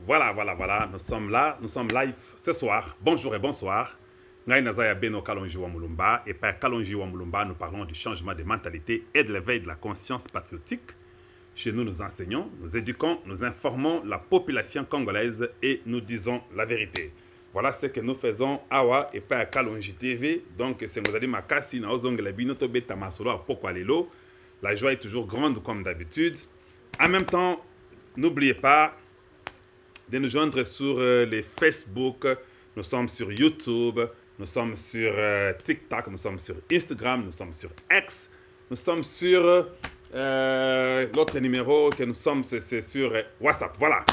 Voilà. Nous sommes live ce soir. Bonjour et bonsoir. Ngai Nazaya Beno Kalonji Wamulumba. Et par Kalonji Wamulumba, nous parlons du changement de mentalité et de l'éveil de la conscience patriotique. Chez nous, nous enseignons, nous éduquons, nous informons la population congolaise et nous disons la vérité. Voilà ce que nous faisons Awa et par Kalonji TV. Donc, c'est Ngozali Makasi, Naozongelabino Tobeta Masolo à Pokwalelo. La joie est toujours grande comme d'habitude. En même temps, n'oubliez pas de nous joindre sur les Facebook, nous sommes sur YouTube, nous sommes sur TikTok, nous sommes sur Instagram, nous sommes sur X, nous sommes sur l'autre numéro que nous sommes, c'est sur WhatsApp. Voilà,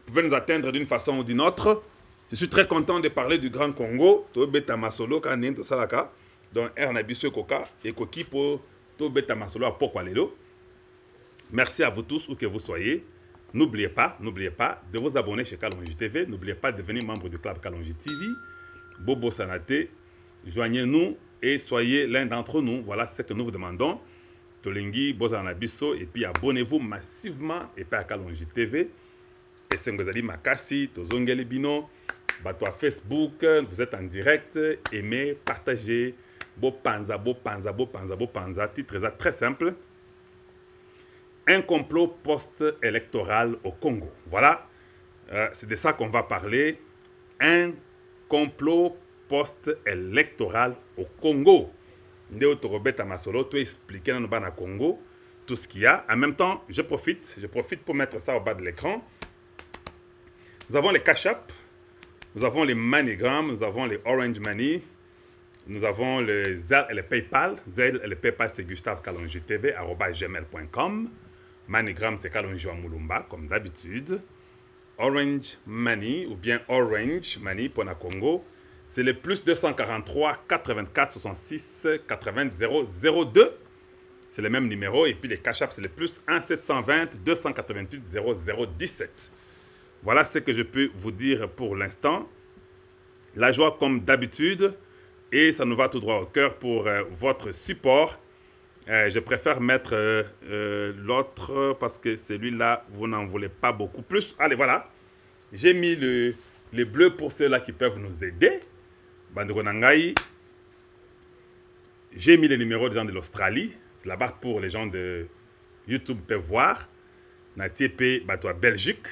vous pouvez nous atteindre d'une façon ou d'une autre. Je suis très content de parler du Grand Congo, Tobeta Masolo, Kanento Salaka, dont Ernabiso Koka et Koki pour Tobeta Masolo à Pokwalelo. Merci à vous tous où que vous soyez. N'oubliez pas de vous abonner chez Kalonji TV. N'oubliez pas de devenir membre du club Kalonji TV. Bobo Sanate, joignez-nous et soyez l'un d'entre nous. Voilà ce que nous vous demandons. Tolingi, Bozanabiso, et puis abonnez-vous massivement et pas à Kalonji TV. Et c'est Ngozali Makasi, Tozongeli Bino, Bato à Facebook, vous êtes en direct. Aimez, partagez. Bo panza. Titre très simple. Un complot post-électoral au Congo. Voilà, c'est de ça qu'on va parler. Un complot post-électoral au Congo. Ndeo Torobeta Masolo, tu expliquer dans le Congo tout ce qu'il y a. En même temps, je profite pour mettre ça au bas de l'écran. Nous avons les Cash App, nous avons les MoneyGram, nous avons les Orange Money, nous avons le Zelle et le PayPal. Zelle et le PayPal, c'est gustavekalonjitv@gmail.com. MoneyGram, c'est Kalonji Wamulumba, comme d'habitude. Orange Money, ou bien Orange Money pour la Congo, c'est le plus 243 84 66 80 002. C'est le même numéro. Et puis les Cash App, c'est le plus 1 720 288 0017. Voilà ce que je peux vous dire pour l'instant. La joie comme d'habitude. Et ça nous va tout droit au cœur pour votre support. Je préfère mettre l'autre parce que celui-là, vous n'en voulez pas beaucoup plus. Allez, voilà. J'ai mis les bleus pour ceux-là qui peuvent nous aider. Banderonangai. J'ai mis les numéros des gens de l'Australie. C'est là-bas pour les gens de YouTube peuvent voir. Natiepe, Bato à Belgique.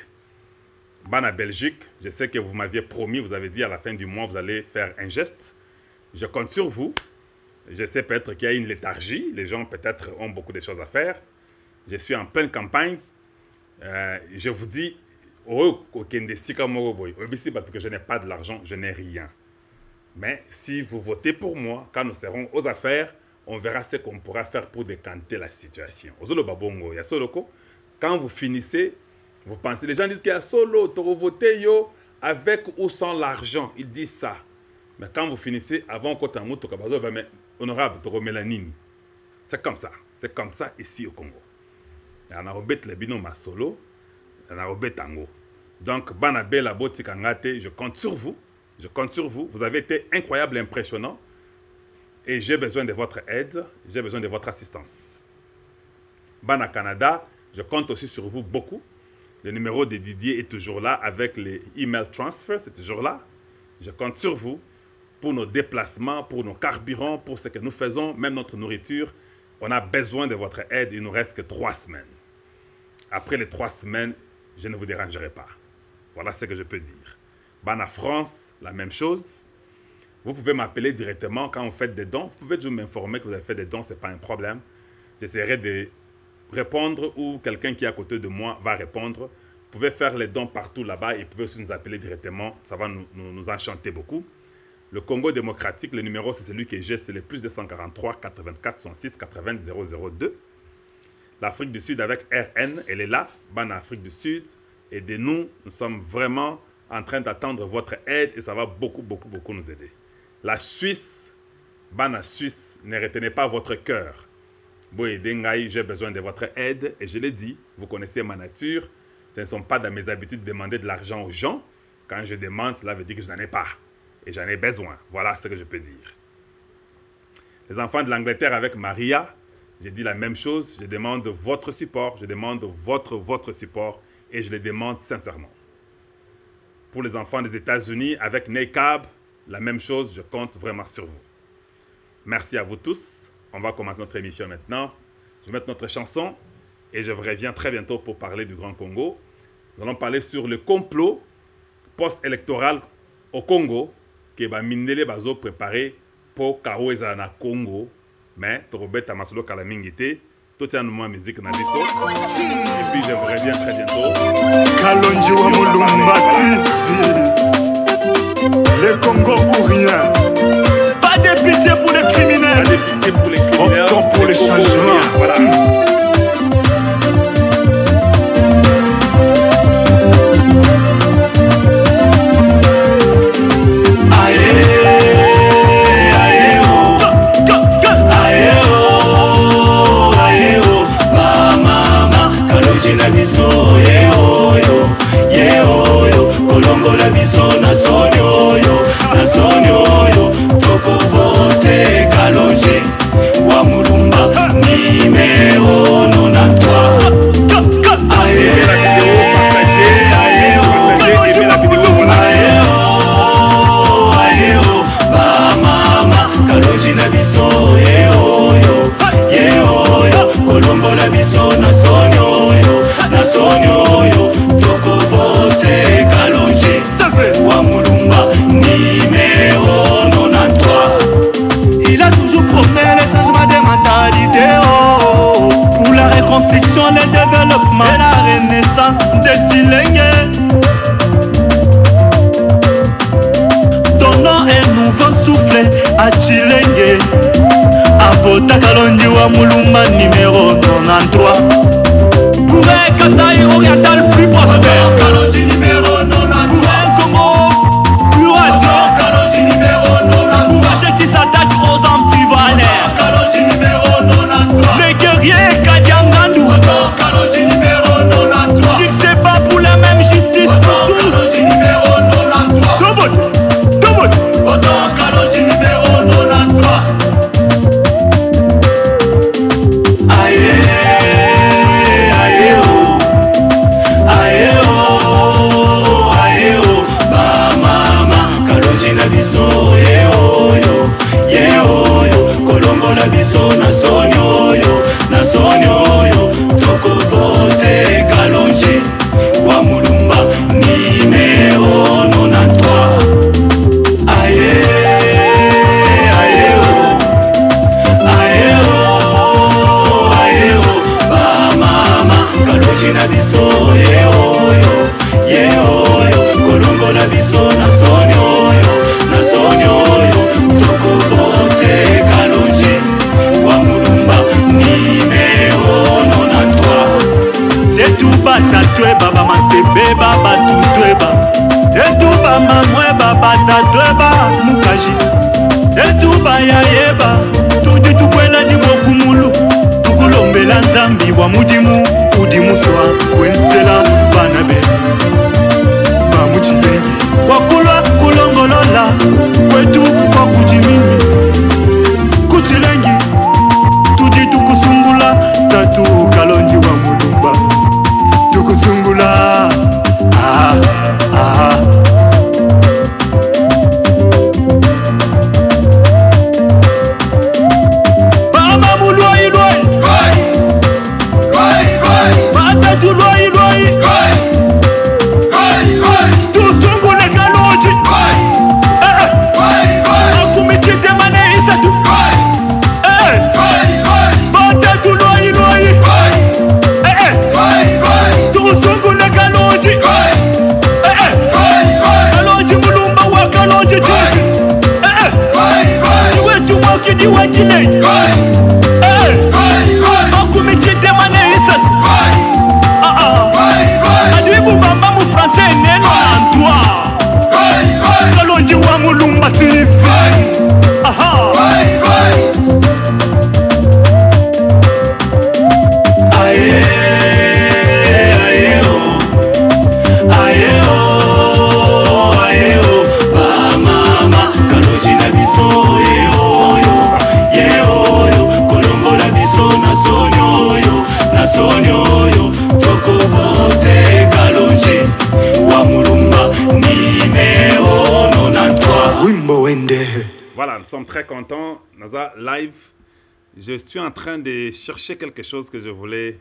Bana Belgique, je sais que vous m'aviez promis, vous avez dit à la fin du mois, vous allez faire un geste. Je compte sur vous. Je sais peut-être qu'il y a une léthargie. Les gens peut-être ont beaucoup de choses à faire. Je suis en pleine campagne. Je vous dis, parce que je n'ai pas de l'argent, je n'ai rien. Mais si vous votez pour moi, quand nous serons aux affaires, on verra ce qu'on pourra faire pour décanter la situation. Quand vous finissez, vous pensez, les gens disent qu'il y a solo, tu vas voter yo, avec ou sans l'argent. Ils disent ça. Mais quand vous finissez, avant qu'on t'en mette, honorable, tu remets la nini. C'est comme ça. C'est comme ça ici au Congo. On a robé le bino masolo, on a robé tango. Donc, Banabé la botikangate, je compte sur vous. Je compte sur vous. Vous avez été incroyable, impressionnant. Et j'ai besoin de votre aide. J'ai besoin de votre assistance. Bana Canada, je compte aussi sur vous beaucoup. Le numéro de Didier est toujours là avec les email transfers, c'est toujours là. Je compte sur vous pour nos déplacements, pour nos carburants, pour ce que nous faisons, même notre nourriture. On a besoin de votre aide. Il ne nous reste que 3 semaines. Après les 3 semaines, je ne vous dérangerai pas. Voilà ce que je peux dire. Bana France, la même chose. Vous pouvez m'appeler directement quand vous faites des dons. Vous pouvez toujours m'informer que vous avez fait des dons, ce n'est pas un problème. J'essaierai de répondre ou quelqu'un qui est à côté de moi va répondre. Vous pouvez faire les dons partout là-bas et vous pouvez aussi nous appeler directement. Ça va nous enchanter beaucoup. Le Congo démocratique, le numéro c'est celui que j'ai, c'est le plus 243 84 66 80 002. L'Afrique du Sud avec RN, elle est là, Ban Afrique du Sud. Aidez-nous, nous sommes vraiment en train d'attendre votre aide et ça va beaucoup nous aider. La Suisse, Bana Suisse, ne retenez pas votre cœur. J'ai besoin de votre aide et je l'ai dit, vous connaissez ma nature. Ce ne sont pas dans mes habitudes de demander de l'argent aux gens. Quand je demande, cela veut dire que je n'en ai pas. Et j'en ai besoin. Voilà ce que je peux dire. Les enfants de l'Angleterre avec Maria, j'ai dit la même chose. Je demande votre support. Je demande votre support. Et je le demande sincèrement. pour les enfants des États-Unis avec NACAB. La même chose, je compte vraiment sur vous. Merci à vous tous. On va commencer notre émission maintenant. Je vais mettre notre chanson et je reviens très bientôt pour parler du Grand Congo. Nous allons parler sur le complot post-électoral au Congo que Mindele Bazo préparé pour Kaoueza na Congo. Mais Robert Tamasolo Kalamingité, tout est en moi musique na biso. Et puis je vous reviens très bientôt. Kalonji wa Mulumba TV. Le Congo ou rien. Pas de pitié pour les criminels. Pas de pitié pour les criminels. Optons pour les changements. Voilà. Le développement et la renaissance de Tshilenge. Donnons un nouveau souffle à Tshilenge. Avota Kalonji wa Mulumba numéro 93. Pour un Kasaï oriental plus prospère. Kalonji numéro 93. Pour un Congo plus radieux. Kalonji numéro 93. Courage qui s'attaque aux ambivalents. Kalonji numéro 93. Les guerriers Kadiangandou. Kalonji numéro 93. Qui se bat pour la même justice pour tous. Kalonji numéro 93. Deux votes. Votons Kalonji numéro 93. Aïe, aïe, oh. Aïe, oh, aïe, oh. Ba mama, Kalonji na biso, ye oh yo. Ye oh yo, Kolongo na biso na sonyo yo. Na sonyo yo. Toko vote Kalonji wa Mulumba numéro 93. Aïe, aïe, oh. Aïe, oh, aïe, oh. Ba mama, Kalonji na biso, ye oh yo. Ye oh yo, Kolongo na biso na sonyo yo. Na sonyo yo, toko vote Kalonji wa Mulumba numéro 93. Tetuba tatweba bamasebe baba tutweba. Tetuba mamweba batatweba mukaji. Tetuba yayeba tudi tukwela dimokumulu. Tukulombela nzambi wa mudimu udimuswa wensela banabe bamuchilengi wakulwa kulongolola kwetu kwa kujimini kuchilengi tudi tukusungula tatu Kalonji wa Mulumba tukusungula Bama muloi loi batatu loi nous sommes très contents. Naza Live, je suis en train de chercher quelque chose que je voulais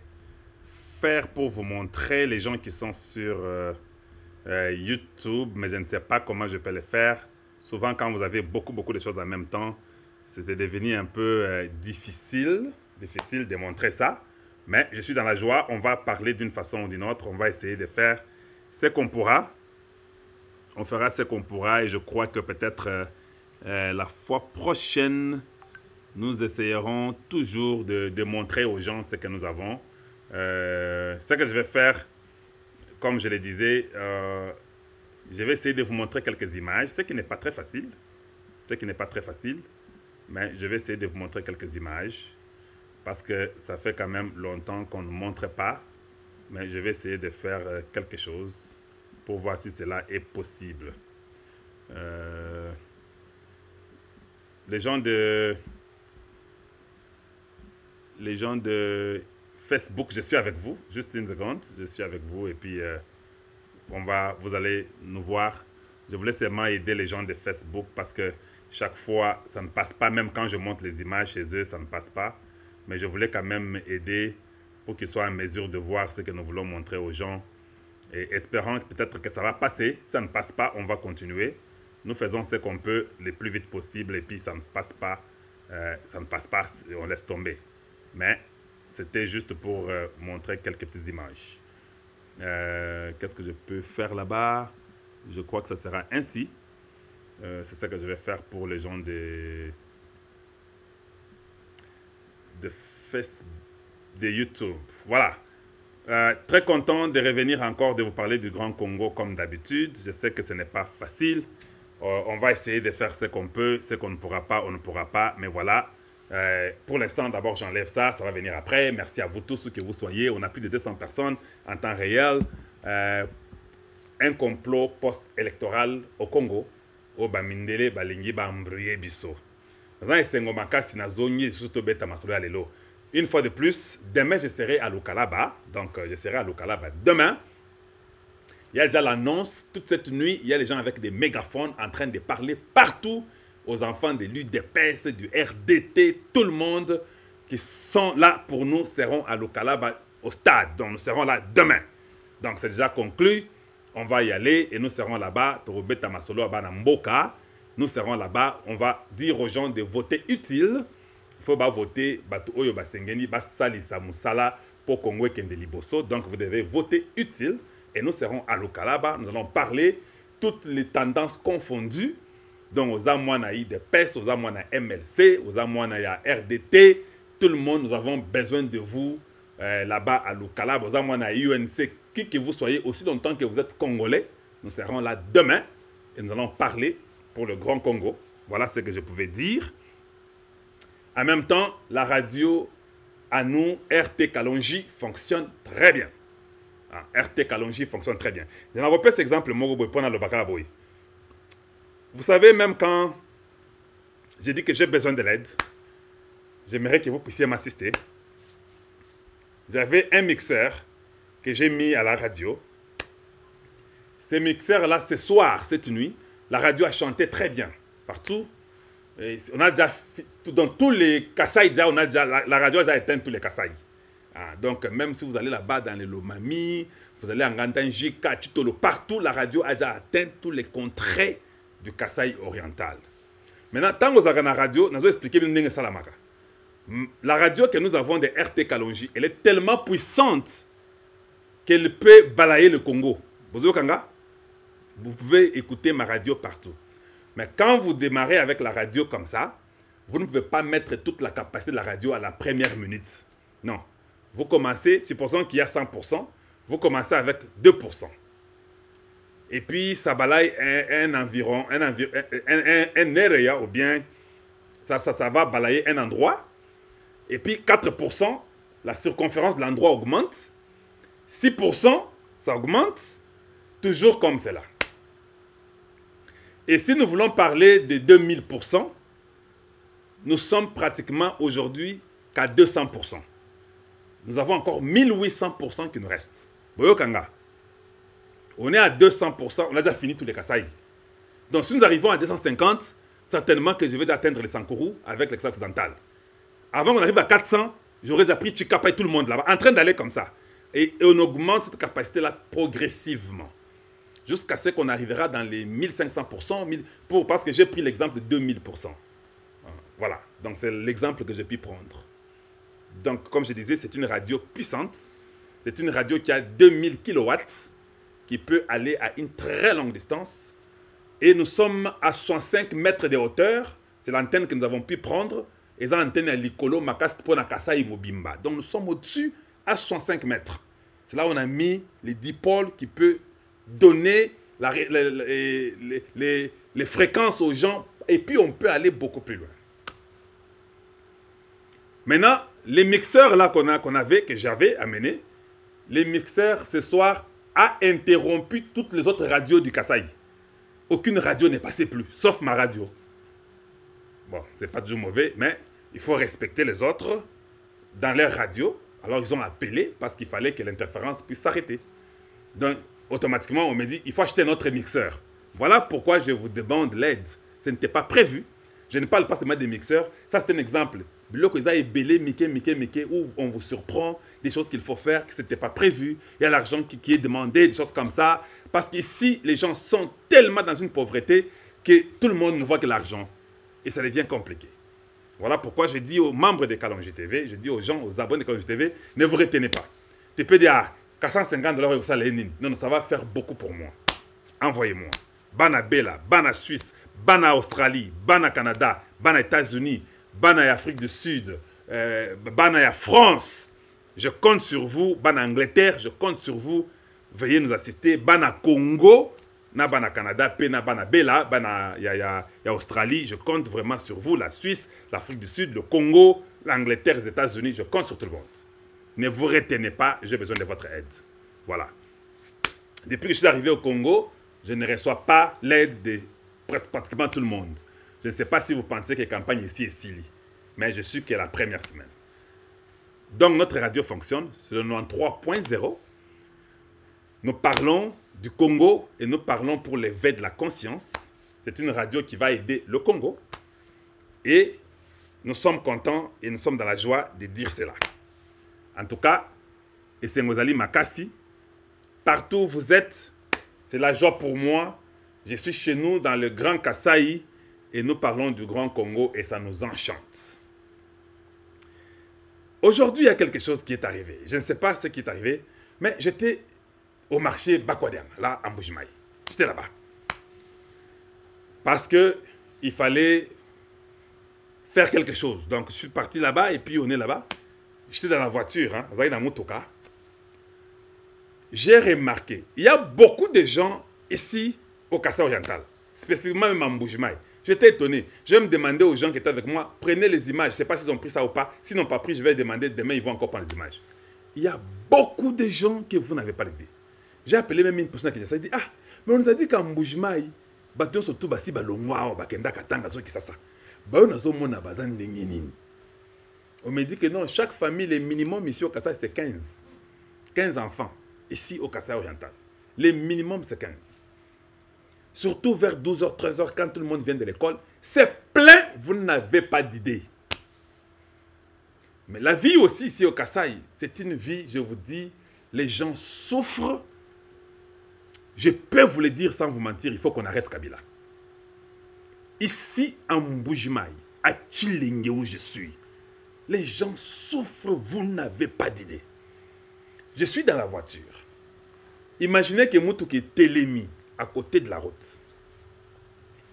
faire pour vous montrer, les gens qui sont sur YouTube, mais je ne sais pas comment je peux le faire. Souvent, quand vous avez beaucoup de choses en même temps, c'est devenu un peu difficile de montrer ça. Mais je suis dans la joie, on va parler d'une façon ou d'une autre, on va essayer de faire ce qu'on pourra. On fera ce qu'on pourra et je crois que peut-être la fois prochaine, nous essayerons toujours de montrer aux gens ce que nous avons. Ce que je vais faire, comme je le disais, je vais essayer de vous montrer quelques images, ce qui n'est pas très facile. Mais je vais essayer de vous montrer quelques images parce que ça fait quand même longtemps qu'on ne montre pas. Mais je vais essayer de faire quelque chose pour voir si cela est possible. Les gens de Facebook, je suis avec vous. Juste une seconde, je suis avec vous et puis vous allez nous voir. Je voulais seulement aider les gens de Facebook parce que chaque fois, ça ne passe pas. Même quand je montre les images chez eux, ça ne passe pas. Mais je voulais quand même aider pour qu'ils soient en mesure de voir ce que nous voulons montrer aux gens. Et espérant peut-être que ça va passer. Si ça ne passe pas, on va continuer. Nous faisons ce qu'on peut le plus vite possible et puis ça ne passe pas, on laisse tomber. Mais c'était juste pour montrer quelques petites images. Qu'est-ce que je peux faire là-bas? Je crois que ça sera ainsi. C'est ça que je vais faire pour les gens de Facebook, de YouTube. Voilà. Très content de revenir encore, de vous parler du Grand Congo comme d'habitude. Je sais que ce n'est pas facile. On va essayer de faire ce qu'on peut. Ce qu'on ne pourra pas, on ne pourra pas. Mais voilà. Pour l'instant, d'abord, j'enlève ça. Ça va venir après. Merci à vous tous, où que vous soyez. On a plus de 200 personnes en temps réel. Un complot post-électoral au Congo. Au Bamindele, Balingi, Bambrouye, Bisso. Une fois de plus, demain, je serai à Lukalaba. Donc, je serai à Lukalaba demain. Il y a déjà l'annonce. Toute cette nuit, il y a les gens avec des mégaphones en train de parler partout aux enfants de l'UDPS, du RDT, tout le monde qui sont là pour nous seront à Lukalaba au stade. Donc, nous serons là demain. Donc, c'est déjà conclu. On va y aller et nous serons là-bas. Torobeta Masolo Abanamboka. Nous serons là-bas. On va dire aux gens de voter utile. Il faut voter Oyo Basengeni Basalisa Musala pour Congo Kende Liboso. Donc vous devez voter utile. Et nous serons à Lukalaba. Nous allons parler toutes les tendances confondues. Donc aux Amouanaï de PES, aux Amouana MLC, aux Amouanaï RDT. Tout le monde, nous avons besoin de vous là-bas à Lukalaba. Aux Amouanaï UNC, qui que vous soyez, aussi longtemps que vous êtes Congolais. Nous serons là demain. Et nous allons parler pour le Grand Congo. Voilà ce que je pouvais dire. En même temps, la radio à nous, RT Kalonji, fonctionne très bien. RT Kalonji fonctionne très bien. Je vais vous cet exemple. Vous savez, même quand j'ai dit que j'ai besoin de l'aide, j'aimerais que vous puissiez m'assister. J'avais un mixeur que j'ai mis à la radio. Ce mixeur-là, ce soir, cette nuit, la radio a chanté très bien. Partout. Et on a déjà, dans tous les Kasaï, on a déjà, la radio a déjà éteint tous les Kasaï. Donc, même si vous allez là-bas dans les Lomami, vous allez en Gantanji, Kachitolo, partout, la radio a déjà atteint tous les contrées du Kasaï oriental. Maintenant, tant que vous avez la radio, nous allons expliquer la radio que nous avons de RT Kalonji, elle est tellement puissante qu'elle peut balayer le Congo. Vous pouvez écouter ma radio partout. Mais quand vous démarrez avec la radio comme ça, vous ne pouvez pas mettre toute la capacité de la radio à la première minute. Non. Vous commencez, supposons qu'il y a 100%, vous commencez avec 2%. Et puis, ça balaye un area, ou bien ça va balayer un endroit. Et puis, 4%, la circonférence de l'endroit augmente. 6%, ça augmente. Toujours comme cela. Et si nous voulons parler de 2000%, nous sommes pratiquement aujourd'hui qu'à 200%. Nous avons encore 1800% qui nous restent. Boyokanga. On est à 200%, on a déjà fini tous les Kasaï. Donc si nous arrivons à 250, certainement que je vais déjà atteindre les Sankourou avec l'Extra occidental. Avant qu'on arrive à 400, j'aurais déjà pris Chikapa et tout le monde là-bas, en train d'aller comme ça. Et on augmente cette capacité-là progressivement. Jusqu'à ce qu'on arrivera dans les 1500%, parce que j'ai pris l'exemple de 2000%. Voilà, donc c'est l'exemple que j'ai pu prendre. Donc, comme je disais, c'est une radio puissante. C'est une radio qui a 2000 kW, qui peut aller à une très longue distance. Et nous sommes à 65 mètres de hauteur. C'est l'antenne que nous avons pu prendre. Et c'est l'antenne à l'Ikolo, Makast, Ponakasa et Mobimba. Donc, nous sommes au-dessus à 65 mètres. C'est là où on a mis les dipôles qui peuvent donner les fréquences aux gens. Et puis, on peut aller beaucoup plus loin. Maintenant, les mixeurs là que j'avais amenés, les mixeurs ce soir a interrompu toutes les autres radios du Kasaï. Aucune radio n'est passée plus, sauf ma radio. Bon, c'est pas toujours mauvais, mais il faut respecter les autres dans leur radio. Alors ils ont appelé parce qu'il fallait que l'interférence puisse s'arrêter. Donc, automatiquement, on me dit, il faut acheter notre mixeur. Voilà pourquoi je vous demande l'aide. Ce n'était pas prévu. Je ne parle pas seulement des mixeurs. Ça, c'est un exemple. Biloko Eza est belé, Mickey, où on vous surprend des choses qu'il faut faire, que ce n'était pas prévu. Il y a l'argent qui est demandé, des choses comme ça. Parce qu'ici, les gens sont tellement dans une pauvreté que tout le monde ne voit que l'argent. Et ça devient compliqué. Voilà pourquoi je dis aux membres de Kalonji TV, je dis aux gens, aux abonnés de Kalonji TV, ne vous retenez pas. Tu peux dire, ah, 450 $, ça, non, ça va faire beaucoup pour moi. Envoyez-moi. Bana Bella, Bana Suisse, Bana Australie, Bana Canada, Bana États-Unis, Bana Afrique du Sud, Bana France. Je compte sur vous. Bana Angleterre, je compte sur vous. Veuillez nous assister. Bana Congo, na Bana Canada, Pena Bana Bella, Bana ya Australie. Je compte vraiment sur vous. La Suisse, l'Afrique du Sud, le Congo, l'Angleterre, les États-Unis. Je compte sur tout le monde. Ne vous retenez pas. J'ai besoin de votre aide. Voilà. Depuis que je suis arrivé au Congo, je ne reçois pas l'aide de pratiquement tout le monde. Je ne sais pas si vous pensez que la campagne ici est Sili, mais je suis que la première semaine. Donc notre radio fonctionne, c'est le 93.0. Nous parlons du Congo et nous parlons pour l'éveil de la conscience. C'est une radio qui va aider le Congo. Et nous sommes contents et nous sommes dans la joie de dire cela. En tout cas, et c'est Mozali Makassi, partout où vous êtes, c'est la joie pour moi. Je suis chez nous dans le Grand Kasaï et nous parlons du Grand Congo et ça nous enchante. Aujourd'hui, il y a quelque chose qui est arrivé. Je ne sais pas ce qui est arrivé, mais j'étais au marché Bakwadian, là, en Bujimaï. J'étais là-bas. Parce qu'il fallait faire quelque chose. Donc, je suis parti là-bas et puis on est là-bas. J'étais dans la voiture, hein, dans Motoka. J'ai remarqué, il y a beaucoup de gens ici au Kasaï oriental, spécifiquement même en Bujimaï. J'étais étonné. Je vais me demander aux gens qui étaient avec moi, prenez les images. Je ne sais pas s'ils ont pris ça ou pas. S'ils n'ont pas pris, je vais demander demain, ils vont encore prendre les images. Il y a beaucoup de gens que vous n'avez pas l'idée. J'ai appelé même une personne qui a dit, ah, mais on nous a dit qu'en Bujimaï, on surtout basi balongwa, bakenda katanga so kisasa. Ba nazo mona bazan ndengenini. On me dit que non, chaque famille, le minimum ici au Kasaï, c'est 15. 15 enfants, ici au Kasaï oriental. Le minimum, c'est 15. Surtout vers 12h, 13h, quand tout le monde vient de l'école, c'est plein, vous n'avez pas d'idée. Mais la vie aussi ici au Kasaï, c'est une vie, je vous dis, les gens souffrent. Je peux vous le dire sans vous mentir, il faut qu'on arrête Kabila. Ici, en Mbujimaï, à Tshilenge où je suis, les gens souffrent, vous n'avez pas d'idée. Je suis dans la voiture. Imaginez que Moutouké Télémi, à côté de la route.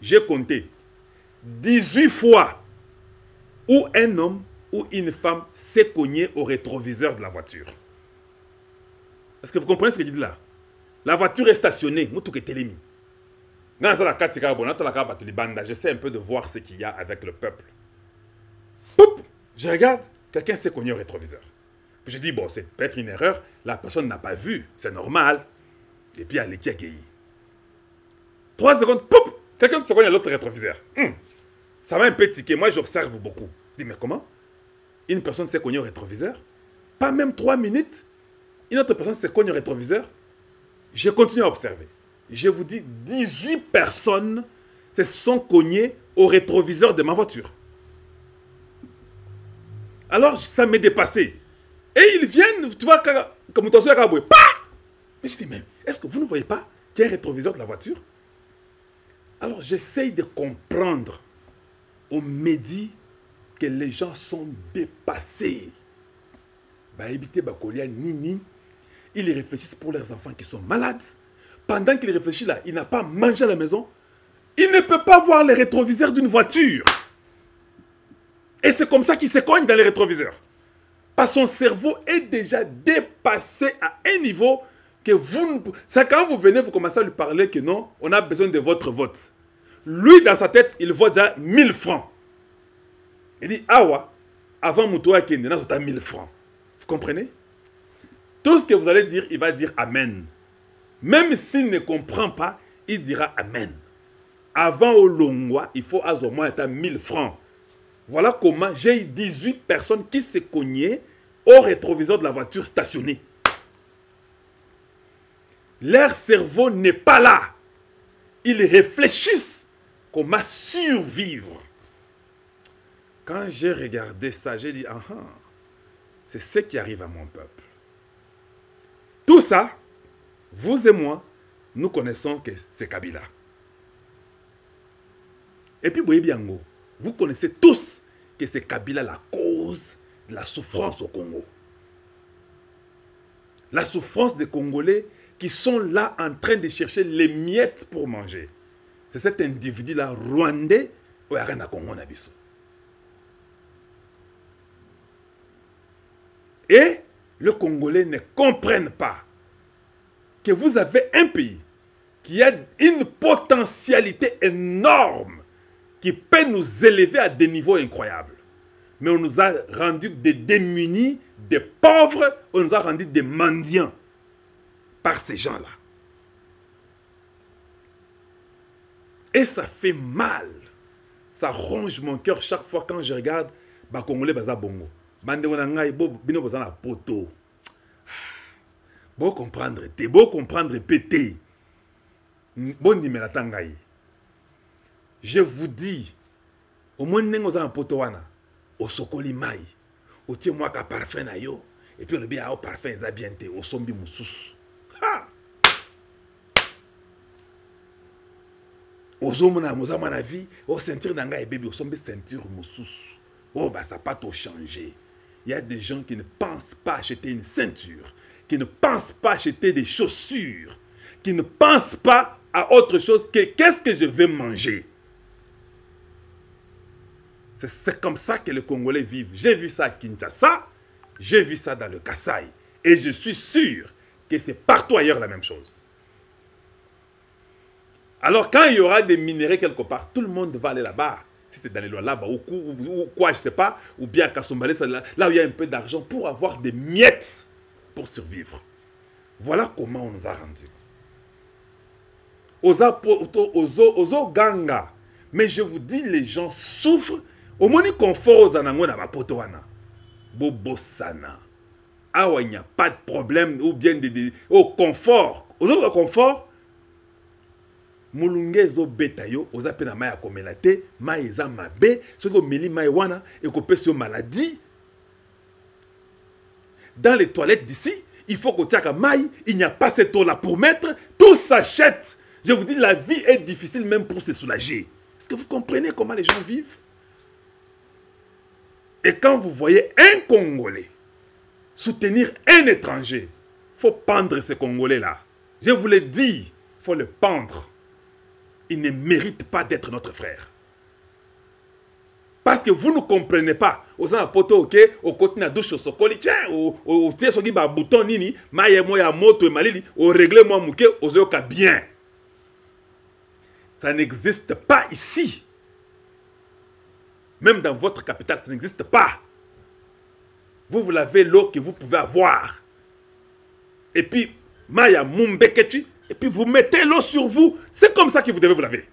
J'ai compté 18 fois où un homme ou une femme s'est cogné au rétroviseur de la voiture. Est-ce que vous comprenez ce que je dis là? La voiture est stationnée, Moutouké Télémi. J'essaie un peu de voir ce qu'il y a avec le peuple. Poup, je regarde, quelqu'un s'est cogné au rétroviseur. Puis je dis, bon, c'est peut-être une erreur, la personne n'a pas vu, c'est normal. Et puis elle est accueillie. 3 secondes, poup, quelqu'un se cogne à l'autre rétroviseur. Ça va un peu tiquer, moi j'observe beaucoup. Je dis, mais comment? Une personne s'est cognée au rétroviseur? Pas même 3 minutes, une autre personne s'est cognée au rétroviseur. Je continue à observer. Je vous dis, 18 personnes se sont cognées au rétroviseur de ma voiture. Alors, ça m'est dépassé. Et ils viennent, tu vois, comme ton soeur Kaboué. Mais je dis, mais est-ce que vous ne voyez pas qu'il y a un rétroviseur de la voiture? Alors, j'essaye de comprendre. On me dit que les gens sont dépassés. Ils réfléchissent pour leurs enfants qui sont malades. Pendant qu'il réfléchit là, il n'a pas mangé à la maison. Il ne peut pas voir les rétroviseurs d'une voiture. Et c'est comme ça qu'il se cogne dans les rétroviseurs. Parce que son cerveau est déjà dépassé à un niveau que vous... C'est quand vous venez, vous commencez à lui parler que non, on a besoin de votre vote. Lui, dans sa tête, il vote déjà 1000 francs. Il dit, awa, avant Moutoua Kende, on a 1000 francs. Vous comprenez? Tout ce que vous allez dire, il va dire Amen. Même s'il ne comprend pas, il dira Amen. Avant au Longwa, il faut au moins être 1000 francs. Voilà comment j'ai 18 personnes qui se cognaient au rétroviseur de la voiture stationnée. Leur cerveau n'est pas là. Ils réfléchissent comment survivre. Quand j'ai regardé ça, j'ai dit, c'est ce qui arrive à mon peuple. Tout ça, vous et moi, nous connaissons que c'est Kabila. Et puis, Boyebiango, vous connaissez tous que c'est Kabila la cause de la souffrance au Congo. La souffrance des Congolais qui sont là en train de chercher les miettes pour manger. C'est cet individu-là, rwandais, au Yarana Congo Nabiso. Et les Congolais ne comprennent pas que vous avez un pays qui a une potentialité énorme qui peut nous élever à des niveaux incroyables. Mais on nous a rendus des démunis, des pauvres, on nous a rendus des mendiants par ces gens-là. Et ça fait mal. Ça ronge mon cœur chaque fois quand je regarde les Congolais baza bongo. Bande wana ngai bino baza na poto. Beau comprendre, t'es beau comprendre pété. Bon nimela tangai. Je vous dis, au moins n'engo za poto wana, au sokoli mai, au tie moi ka parfum na yo, et puis le bien au parfum za bien te, au sombi mususu. Ha! Au zomona mozama na vie, au ceinture nanga et bébé, au sombi ceinture mususu. Oh bah ça n'a pas tout changé. Il y a des gens qui ne pensent pas acheter une ceinture, qui ne pensent pas acheter des chaussures, qui ne pensent pas à autre chose que qu'est-ce que je vais manger. C'est comme ça que les Congolais vivent. J'ai vu ça à Kinshasa, j'ai vu ça dans le Kasaï. Et je suis sûr que c'est partout ailleurs la même chose. Alors quand il y aura des minéraux quelque part, tout le monde va aller là-bas. Si c'est dans les lois là-bas ou quoi, je ne sais pas. Ou bien à Kassombale, là où il y a un peu d'argent pour avoir des miettes pour survivre. Voilà comment on nous a rendus. Ozo ganga. Mais je vous dis, les gens souffrent. Au moins, ils confort aux anangos na bapotoana. Bobo sana. Ah ouais, il n'y a pas de problème. Ou bien au confort. Aux autres confort. Mulunge zo beta yo. Oza pena maya komelate. Maya eza mabe. Soko meli maya wana. Et ko pesi yo maladie. Dans les toilettes d'ici, il faut qu'on tienne à maille. Il n'y a pas cette eau-là pour mettre. Tout s'achète. Je vous dis, la vie est difficile même pour se soulager. Est-ce que vous comprenez comment les gens vivent? Et quand vous voyez un Congolais soutenir un étranger, il faut pendre ce Congolais-là. Je vous l'ai dit, il faut le pendre. Il ne mérite pas d'être notre frère. Parce que vous ne comprenez pas. Aux gens poto ok, au côté na douche au sokoli, tiens, au tiens soki ba bouton nini, maye moya moto et malili, au régler moi mouke, au zoka bien. Ça n'existe pas ici. Même dans votre capitale, ça n'existe pas. Vous l'avez l'eau que vous pouvez avoir. Et puis, maya mumbekechi, et puis vous mettez l'eau sur vous. C'est comme ça que vous devez vous laver.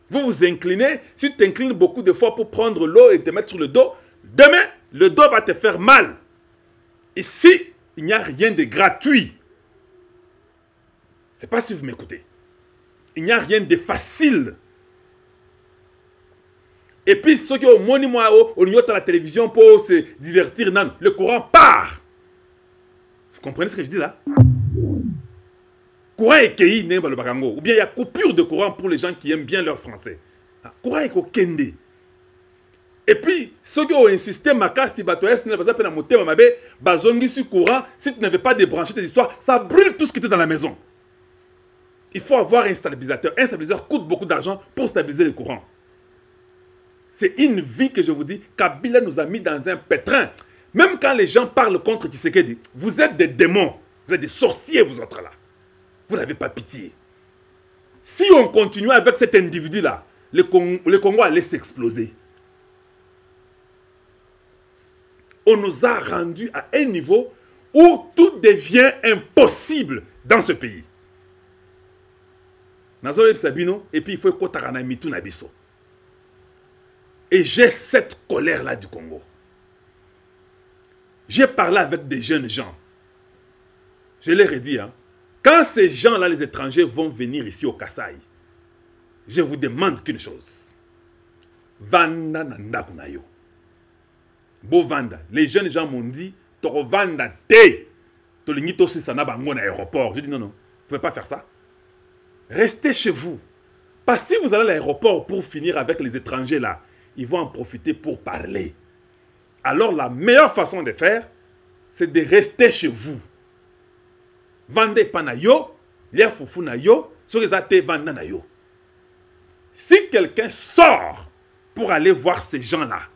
Vous vous inclinez. Si tu t'inclines beaucoup de fois pour prendre l'eau et te mettre sur le dos, demain, le dos va te faire mal. Ici, il n'y a rien de gratuit. Je ne sais pas si vous m'écoutez. Il n'y a rien de facile. Et puis ceux qui ont moni moi au niveau de la télévision pour se divertir, non, le courant part. Vous comprenez ce que je dis là? Courant est kéi ne le bagango. Ou bien il y a coupure de courant pour les gens qui aiment bien leur français. Courant est kende. Et puis ceux qui ont insisté makas si bato est ne pas na motema mabe bazongi sur courant, si tu n'avais pas débranché tes histoires, ça brûle tout ce qui était dans la maison. Il faut avoir un stabilisateur. Un stabilisateur coûte beaucoup d'argent pour stabiliser le courant. C'est une vie que je vous dis, Kabila nous a mis dans un pétrin. Même quand les gens parlent contre Tshisekedi, vous êtes des démons, vous êtes des sorciers, vous autres là. Vous n'avez pas pitié. Si on continue avec cet individu-là, le Congo allait s'exploser. On nous a rendus à un niveau où tout devient impossible dans ce pays. Et puis il faut que et j'ai cette colère-là du Congo. J'ai parlé avec des jeunes gens. Je leur ai dit, hein, quand ces gens-là, les étrangers, vont venir ici au Kasaï, je vous demande qu'une chose. Vanda nanda kunayo. Bo vanda. Les jeunes gens m'ont dit, toro vanda te. Tolingito si sana bango na aéroport. J'ai dit non, non, vous ne pouvez pas faire ça. Restez chez vous. Parce que si vous allez à l'aéroport pour finir avec les étrangers là, ils vont en profiter pour parler. Alors la meilleure façon de faire, c'est de rester chez vous. Vendez panayo, lia fufu na yo, sorizate vanda na yo. Si quelqu'un sort pour aller voir ces gens-là,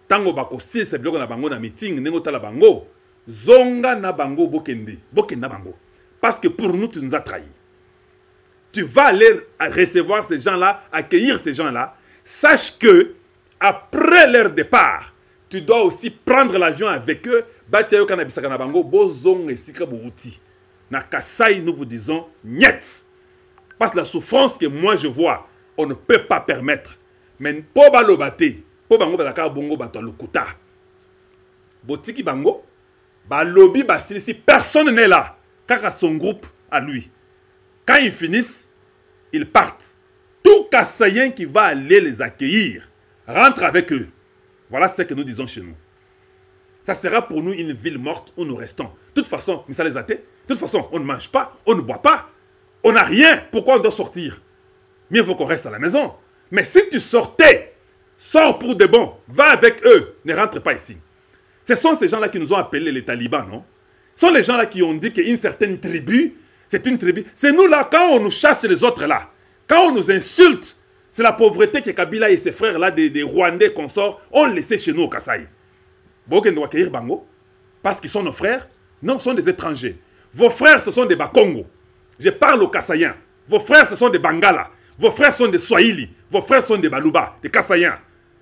tango bako si se bloko na bango na meeting, nengo tala bango, zonga na bango bokende, bokenda bango. Parce que pour nous, tu nous as trahis. Tu vas aller recevoir ces gens-là, accueillir ces gens-là. Sache que, après leur départ, tu dois aussi prendre l'avion avec eux. Batiayo kanabisaka na bango, bozong et sika bouti. Na Kasaï, nous vous disons, niet. Parce que la souffrance que moi je vois, on ne peut pas permettre. Mais pour balobate, pour bango bazaka bongo bato lukuta. Botiki bango, balobi basilisi, personne n'est là. Car à son groupe, à lui. Quand ils finissent, ils partent. Tout Kassaïen qui va aller les accueillir rentre avec eux. Voilà ce que nous disons chez nous. Ça sera pour nous une ville morte où nous restons. De toute façon, de toute façon, on ne mange pas, on ne boit pas, on n'a rien. Pourquoi on doit sortir? Mieux vaut qu'on reste à la maison. Mais si tu sortais, sors pour de bon, va avec eux, ne rentre pas ici. Ce sont ces gens-là qui nous ont appelés les talibans, non? Ce sont les gens-là qui ont dit qu'une certaine tribu, c'est une tribu. C'est nous là, quand on nous chasse les autres là, quand on nous insulte, c'est la pauvreté que Kabila et ses frères là, des Rwandais consorts, ont laissé chez nous au Kasaï. Boken doit accueillir Bango, parce qu'ils sont nos frères. Non, ce sont des étrangers. Vos frères, ce sont des Bakongo. Je parle aux Kassaïens. Vos frères, ce sont des Bangala. Vos frères sont des Swahili. Vos frères sont des Baluba, des Kassaïens.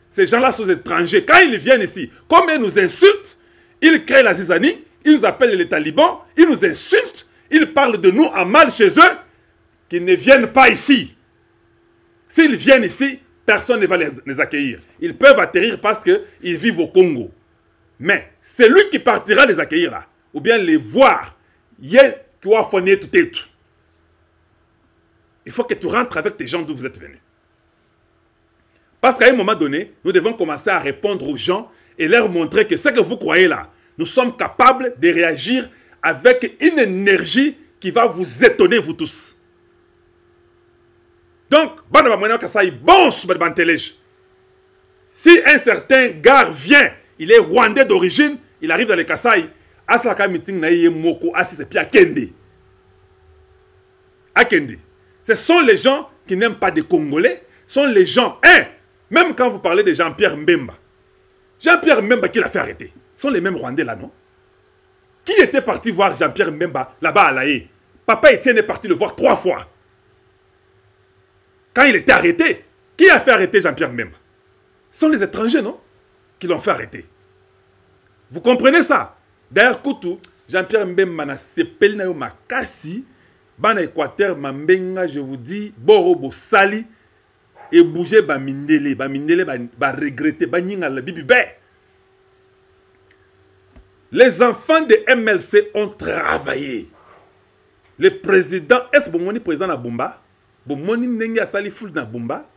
Ces gens-là sont des étrangers. Quand ils viennent ici, comme ils nous insultent, ils créent la zizanie, ils nous appellent les talibans, ils nous insultent, ils parlent de nous en mal chez eux, qu'ils ne viennent pas ici. S'ils viennent ici, personne ne va les accueillir. Ils peuvent atterrir parce qu'ils vivent au Congo. Mais c'est lui qui partira les accueillir là. Ou bien les voir. Il faut que tu rentres avec tes gens d'où vous êtes venus. Parce qu'à un moment donné, nous devons commencer à répondre aux gens et leur montrer que ce que vous croyez là, nous sommes capables de réagir avec une énergie qui va vous étonner, vous tous. Donc, si un certain gars vient, il est rwandais d'origine, il arrive dans les Kasaï, Asaka meeting na moko assis puis Akende. Akende. Ce sont les gens qui n'aiment pas des Congolais, ce sont les gens, même quand vous parlez de Jean-Pierre Mbemba. Jean-Pierre Mbemba qui l'a fait arrêter. Ce sont les mêmes Rwandais là, non? Qui était parti voir Jean-Pierre Mbemba là-bas à l'Aïe? Papa Etienne est parti le voir 3 fois. Quand il était arrêté, qui a fait arrêter Jean-Pierre Mbemba? Ce sont les étrangers, non? Qui l'ont fait arrêter. Vous comprenez ça? D'ailleurs, Koutou, Jean-Pierre Mbemba na sepeli na yo makasi, bana Équateur, Mambenga, je vous dis, Borobo Sali, et bouger ba mindele, ba regretter, ba nyinga la bibi. Les enfants de MLC ont travaillé. Le président, est-ce que vous président na Bumba? Bomoni ndenge asali ful na Bumba?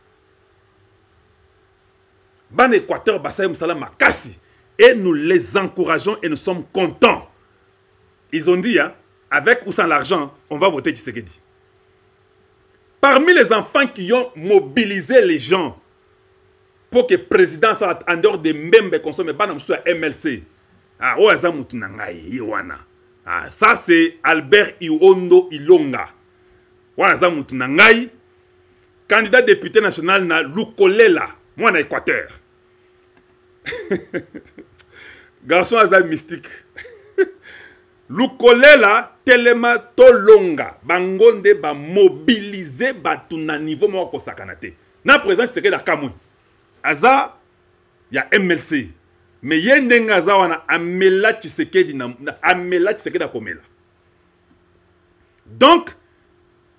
Ban Équateur, Basaï Moussala Makassi. Et nous les encourageons et nous sommes contents. Ils ont dit, hein, avec ou sans l'argent, on va voter Tshisekedi. Parmi les enfants qui ont mobilisé les gens pour que le président soit en dehors des mêmes consommateurs, ban soit MLC. Ah, ça c'est Albert Iondo Ilonga. Candidat député national na Lukolela, moi na Équateur. Garçon azal mystique. Lukolela telema tolonga bangonde ba mobiliser batu na niveau moko sakanate. Na président c'est que la Kamui. Aza ya MLC. Mais yendenga aza wana amela Tshisekedi na amela Tshisekedi akomela. Donc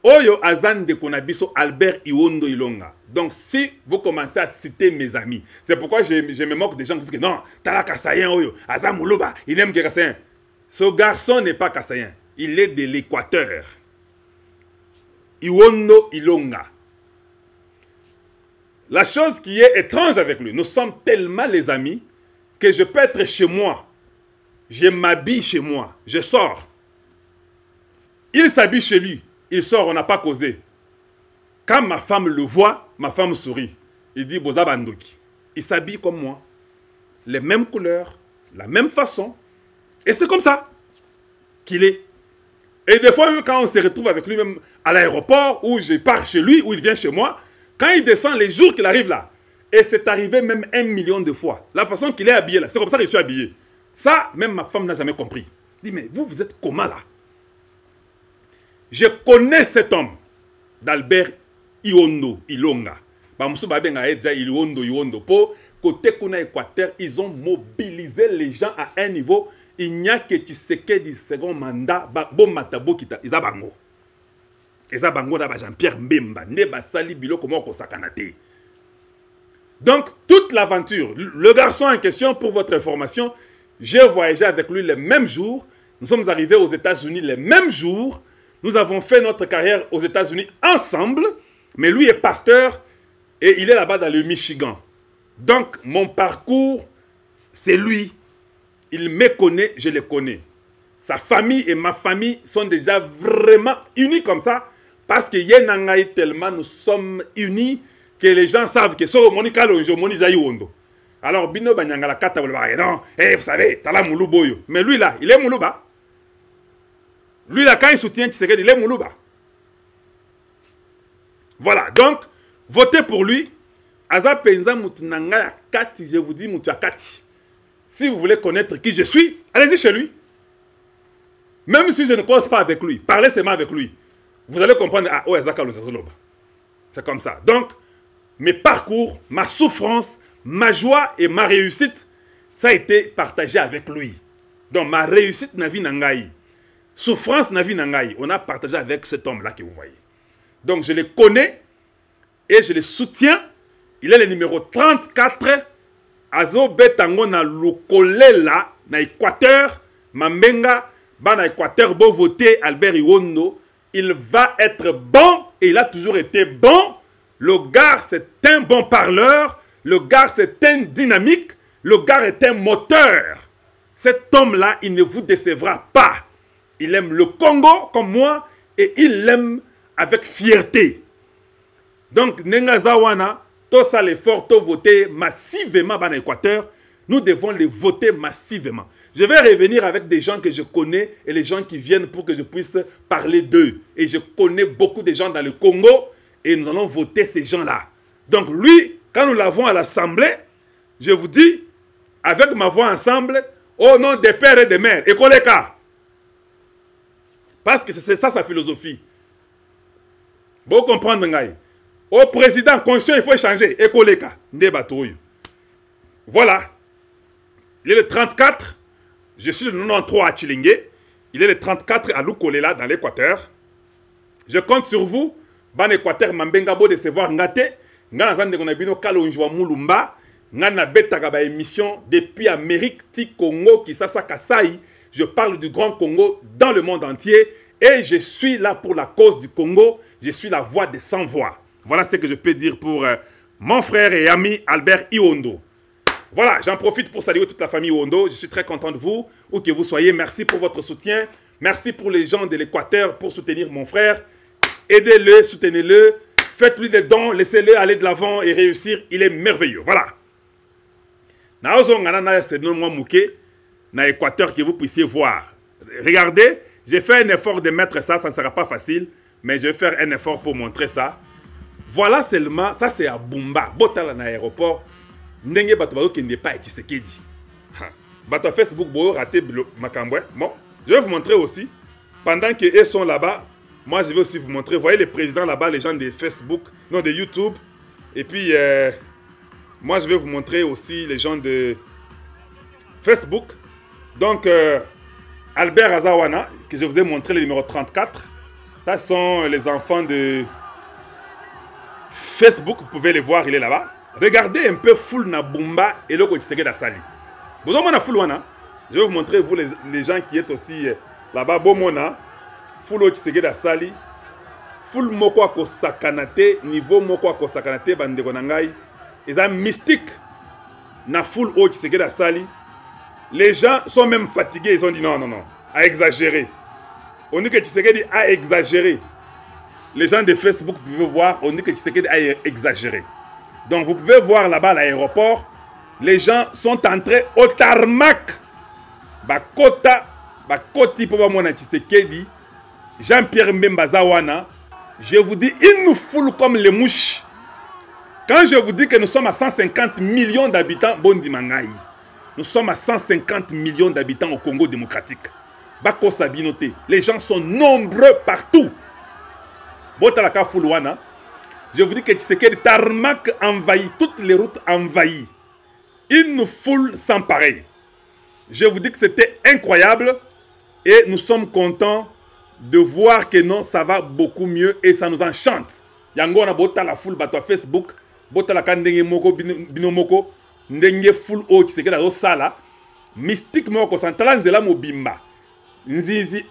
Oyo Azan de Konabiso Albert Iondo Ilonga. Donc si vous commencez à citer mes amis, c'est pourquoi je me moque des gens qui disent que non, Tala Kassayen Oyo, Azan Moulouba, il aime que Kassayen. Ce garçon n'est pas Kassayen, il est de l'Équateur. Iondo Ilonga. La chose qui est étrange avec lui, nous sommes tellement les amis que je peux être chez moi, je m'habille chez moi, je sors. Il s'habille chez lui. Il sort, on n'a pas causé. Quand ma femme le voit, ma femme sourit. Il dit, Boza Bandoki. Il s'habille comme moi. Les mêmes couleurs, la même façon. Et c'est comme ça qu'il est. Et des fois, même quand on se retrouve avec lui, même à l'aéroport, où je pars chez lui, où il vient chez moi, quand il descend, les jours qu'il arrive là, et c'est arrivé même 1 million de fois. La façon qu'il est habillé là, c'est comme ça que je suis habillé. Ça, même ma femme n'a jamais compris. Il dit, mais vous êtes comment là? Je connais cet homme d'Albert Iondo Ilonga. Côté Kuna Équateur, ils ont mobilisé les gens à un niveau. Il n'y a que Tshisekedi second mandat. Bon matabo kita Isabango. Isabango d'aba Jean-Pierre Mbemba. Neba sali bilo comment on sakanate. Donc toute l'aventure, le garçon en question, pour votre information, j'ai voyagé avec lui le même jour. Nous sommes arrivés aux États-Unis le même jour. Nous avons fait notre carrière aux États-Unis ensemble, mais lui est pasteur et il est là-bas dans le Michigan. Donc, mon parcours, c'est lui. Il me connaît, je le connais. Sa famille et ma famille sont déjà vraiment unis comme ça, parce que Yenangaï tellement nous sommes unis que les gens savent que so Monica Lonjo, Monica Yondo. Alors, Bino Banyangala Kata, non, vous savez, Tala Moulouboyo. Mais lui là, il est Moulouba. Lui, là, quand il soutient Tshisekedi, il est Moulouba. Voilà, donc, votez pour lui. Aza Penza Moutunanga Kati, je vous dis Moutua Kati. Si vous voulez connaître qui je suis, allez-y chez lui. Même si je ne cause pas avec lui, parlez seulement avec lui. Vous allez comprendre, ah, ouais, c'est comme ça. Donc, mes parcours, ma souffrance, ma joie et ma réussite, ça a été partagé avec lui. Donc, ma réussite n'a vu Nangaï. Souffrance Navi Nangaï, on a partagé avec cet homme-là que vous voyez. Donc je le connais et je le soutiens. Il est le numéro 34. Azo Betango na Lukolela, na Équateur, Mambenga, na Équateur, beau voter Albert Iondo. Il va être bon et il a toujours été bon. Le gars, c'est un bon parleur. Le gars, c'est un dynamique. Le gars est un moteur. Cet homme-là, il ne vous décevra pas. Il aime le Congo comme moi et il l'aime avec fierté. Donc, Nengazawana, tout ça l'effort, tout voter massivement en Équateur. Nous devons les voter massivement. Je vais revenir avec des gens que je connais et les gens qui viennent pour que je puisse parler d'eux. Et je connais beaucoup de gens dans le Congo et nous allons voter ces gens-là. Donc lui, quand nous l'avons à l'Assemblée, je vous dis, avec ma voix ensemble, au nom des pères et des mères, et Koleka. Parce que c'est ça sa philosophie. Vous comprenez, Ngaï. Au président conscient, il faut échanger. Ekoleka. Voilà. Il est le 34. Je suis le 93 à Chilingue. Il est le 34 à Lukolela, dans l'Équateur. Je compte sur vous. Ban Équateur, Mambengabo de se voir ngate. Ngana on a bino Kalonjwa Moulumba. Ngana betaka ba émission depuis Amérique, ti Congo, Kisasa Kasai. Je parle du Grand Congo dans le monde entier et je suis là pour la cause du Congo. Je suis la voix des sans voix. Voilà ce que je peux dire pour mon frère et ami Albert Iondo. Voilà, j'en profite pour saluer toute la famille Wondo. Je suis très content de vous, où que vous soyez. Merci pour votre soutien. Merci pour les gens de l'Équateur pour soutenir mon frère. Aidez-le, soutenez-le. Faites-lui des dons, laissez-le aller de l'avant et réussir. Il est merveilleux. Voilà. C'est moi Mouké, dans l'Équateur, que vous puissiez voir. Regardez, j'ai fait un effort de mettre ça, ça ne sera pas facile, mais je vais faire un effort pour montrer ça. Voilà seulement, ça c'est à Bumba, Botala dans l'aéroport. Ndenge Batobayo qui n'est pas et qui se dit. Bato Facebook, Boyo raté Makambwe. Bon, je vais vous montrer aussi. Pendant qu'ils sont là-bas, moi je vais aussi vous montrer. Vous voyez les présidents là-bas, les gens de Facebook, non de YouTube. Et puis, moi je vais vous montrer aussi les gens de Facebook. Donc, Albert Azawana, que je vous ai montré le numéro 34. Ça sont les enfants de Facebook. Vous pouvez les voir, il est là-bas. Regardez un peu full na Bumba et le Kotiseke da Sali. Vous avez full wana. Je vais vous montrer vous les gens qui êtes aussi là-bas. Bomona full Kotiseke da Sali. Full moko ko sakanate niveau moko ko sakanate bande konangai. Ils ont mystique na full Kotiseke da Sali. Les gens sont même fatigués. Ils ont dit non, à exagérer. On dit que Tshisekedi a exagéré. Les gens de Facebook, vous pouvez voir, on dit que Tshisekedi a exagéré. Donc vous pouvez voir là-bas à l'aéroport, les gens sont entrés au tarmac. Bakoti pour moi Tshisekedi, Jean-Pierre Mbembazawana, je vous dis, il nous foule comme les mouches. Quand je vous dis que nous sommes à 150 millions d'habitants, Bondi Mangaï. Nous sommes à 150 millions d'habitants au Congo démocratique. Bako Sabinote. Les gens sont nombreux partout. Botalaka Foulouana. Je vous dis que Tshisekedi tarmac envahi. Toutes les routes envahies. Il nous foule sans pareil. Je vous dis que c'était incroyable. Et nous sommes contents de voir que non, ça va beaucoup mieux. Et ça nous enchante. Yango na botala foule bato Facebook. Botala kandenge moko binomoko. Ndenge full o Tshisekedi azo sala mystique moko central nzela mobimba nzizi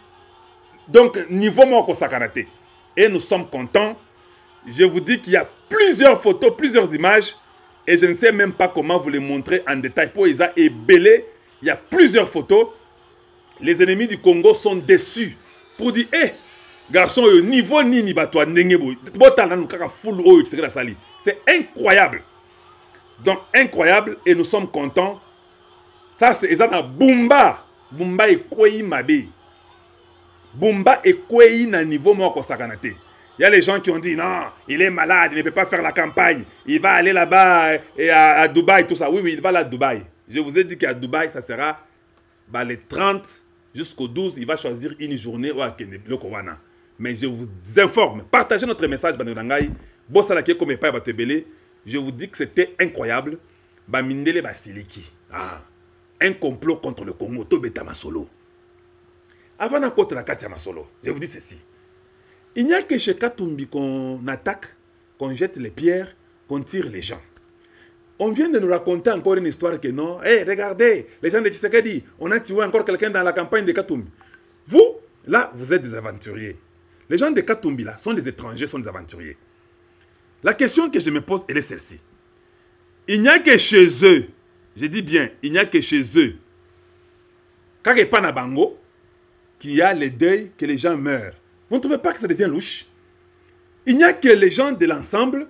donc niveau moko sakanate et nous sommes contents. Je vous dis qu'il y a plusieurs photos, plusieurs images et je ne sais même pas comment vous les montrer en détail pour Isa et Belé. Il y a plusieurs photos. Les ennemis du Congo sont déçus pour dire garçon au niveau nini bato ndenge bo botala nous kaka full o Tshisekedi asali. C'est incroyable. Donc, incroyable, et nous sommes contents. Ça, c'est ça, Bumba. Bumba est quoi mabe. Bumba est quoi na niveau moko sakanate. Il y a les gens qui ont dit, non, il est malade, il ne peut pas faire la campagne. Il va aller là-bas et à Dubaï, tout ça. Oui, il va là à Dubaï. Je vous ai dit qu'à Dubaï, ça sera les 30 jusqu'au 12. Il va choisir une journée. Mais je vous informe. Partagez notre message, Banodangay. Bossalake comme pas Batebele. Je vous dis que c'était incroyable. Bamindele Basiliki. Un complot contre le Congo. Tobeta Masolo. Avant d'apporter la Katia Masolo, je vous dis ceci. Il n'y a que chez Katumbi qu'on attaque, qu'on jette les pierres, qu'on tire les gens. On vient de nous raconter encore une histoire que non. Regardez, les gens de Tshisekedi, on a tué encore quelqu'un dans la campagne de Katumbi. Vous, là, vous êtes des aventuriers. Les gens de Katumbi, là, sont des étrangers, sont des aventuriers. La question que je me pose, elle est celle-ci. Il n'y a que chez eux, je dis bien, il n'y a que chez eux, quand il n'y a pas de bango, qu'il y a le deuil, que les gens meurent. Vous ne trouvez pas que ça devient louche? Il n'y a que les gens de l'ensemble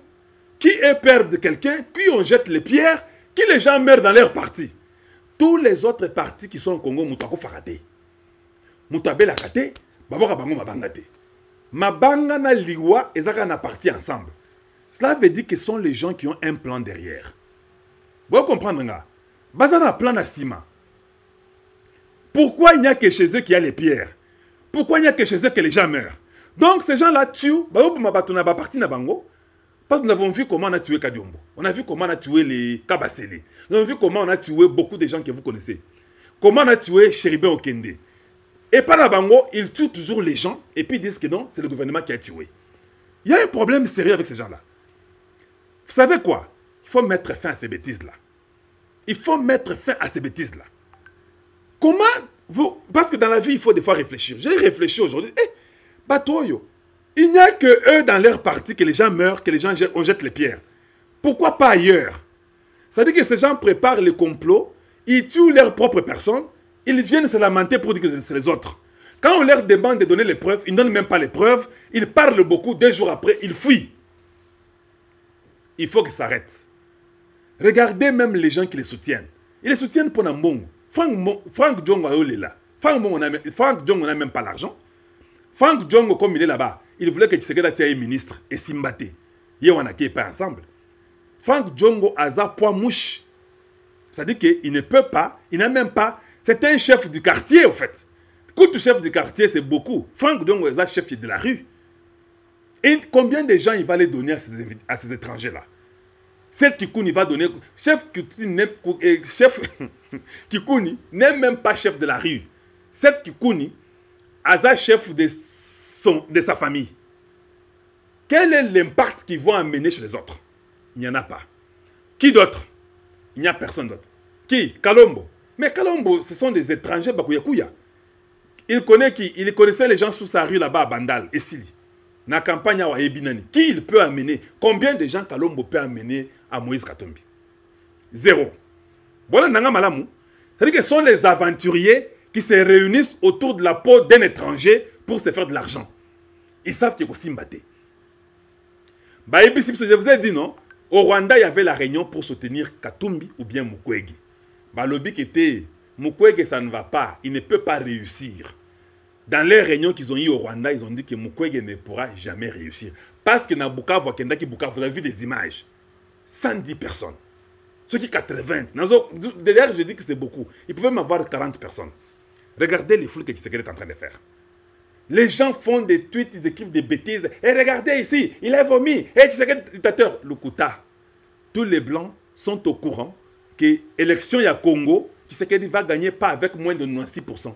qui perdent quelqu'un, puis on jette les pierres, qui les gens meurent dans leur parti. Tous les autres partis qui sont au Congo, Moutako Farate. Moutabe Lakate, Babora Bango Mabangate. Mabanga na Liwa et Zaka na parti ensemble. Cela veut dire que ce sont les gens qui ont un plan derrière. Vous comprenez, nga? Bazana plan à Sima. Pourquoi il n'y a que chez eux qu'il y a les pierres? Pourquoi il n'y a que chez eux que les gens meurent? Donc ces gens-là tuent. Parce que nous avons vu comment on a tué Kadiombo. On a vu comment on a tué les Kabasele. Nous avons vu comment on a tué beaucoup de gens que vous connaissez. Comment on a tué Chéribin Okende. Et par la Bango, ils tuent toujours les gens et puis ils disent que non, c'est le gouvernement qui a tué. Il y a un problème sérieux avec ces gens-là. Vous savez quoi? Il faut mettre fin à ces bêtises-là. Il faut mettre fin à ces bêtises-là. Comment vous... Parce que dans la vie, il faut des fois réfléchir. J'ai réfléchi aujourd'hui. Batoyo, il n'y a que eux dans leur parti que les gens meurent, que les gens on jette les pierres. Pourquoi pas ailleurs? Ça veut dire que ces gens préparent le complot, ils tuent leurs propres personnes, ils viennent se lamenter pour dire que c'est les autres. Quand on leur demande de donner les preuves, ils ne donnent même pas les preuves, ils parlent beaucoup, 2 jours après, ils fuient. Il faut que ça arrête. Regardez même les gens qui les soutiennent. Ils les soutiennent pour Nambongo. Frank Djongo est là. Frank Djongo n'a même pas l'argent. Frank Djongo, comme il est là-bas, il voulait que Tshisekedi soit ministre et Simbate. Il y a pas ensemble. Frank Djongo a za poids mouche. C'est-à-dire qu'il ne peut pas, il n'a même pas. C'est un chef du quartier, au fait. Quand tu chef du quartier, c'est beaucoup. Frank Djongo est chef de la rue. Et combien de gens il va les donner à ces étrangers-là? Chef Kikouni va donner. Chef Kikouni n'est même pas chef de la rue. Chef Kikouni a chef de sa famille. Quel est l'impact qu'ils vont amener chez les autres? Il n'y en a pas. Qui d'autre? Il n'y a personne d'autre. Qui? Kalombo. Mais Kalombo, ce sont des étrangers Bakuyakuya. Il connaissait les gens sous sa rue là-bas à Bandal, et Sili. Dans la campagne à Ebinani. Qui il peut amener? Combien de gens Kalombo peut amener à Moïse Katumbi? 0. Voilà, Nanga Malamu. C'est-à-dire que ce sont les aventuriers qui se réunissent autour de la peau d'un étranger pour se faire de l'argent. Ils savent qu'il y a aussi Mbaté. Je vous ai dit non. Au Rwanda, il y avait la réunion pour soutenir Katumbi ou bien Mukwege. Balobi qui était Mukwege, ça ne va pas. Il ne peut pas réussir. Dans les réunions qu'ils ont eues au Rwanda, ils ont dit que Mukwege ne pourra jamais réussir. Parce que dans Bukavu, vous avez vu des images. 110 personnes. Ceux qui 80. D'ailleurs, je dis que c'est beaucoup. Ils pouvaient m'avoir 40 personnes. Regardez les foules que Tshisekedi est en train de faire. Les gens font des tweets, ils écrivent des bêtises. Et regardez ici, il a vomi. Et Tshisekedi est dictateur. Lukuta. Tous les blancs sont au courant que l'élection à Congo, Tshisekedi va gagner pas avec moins de 96%.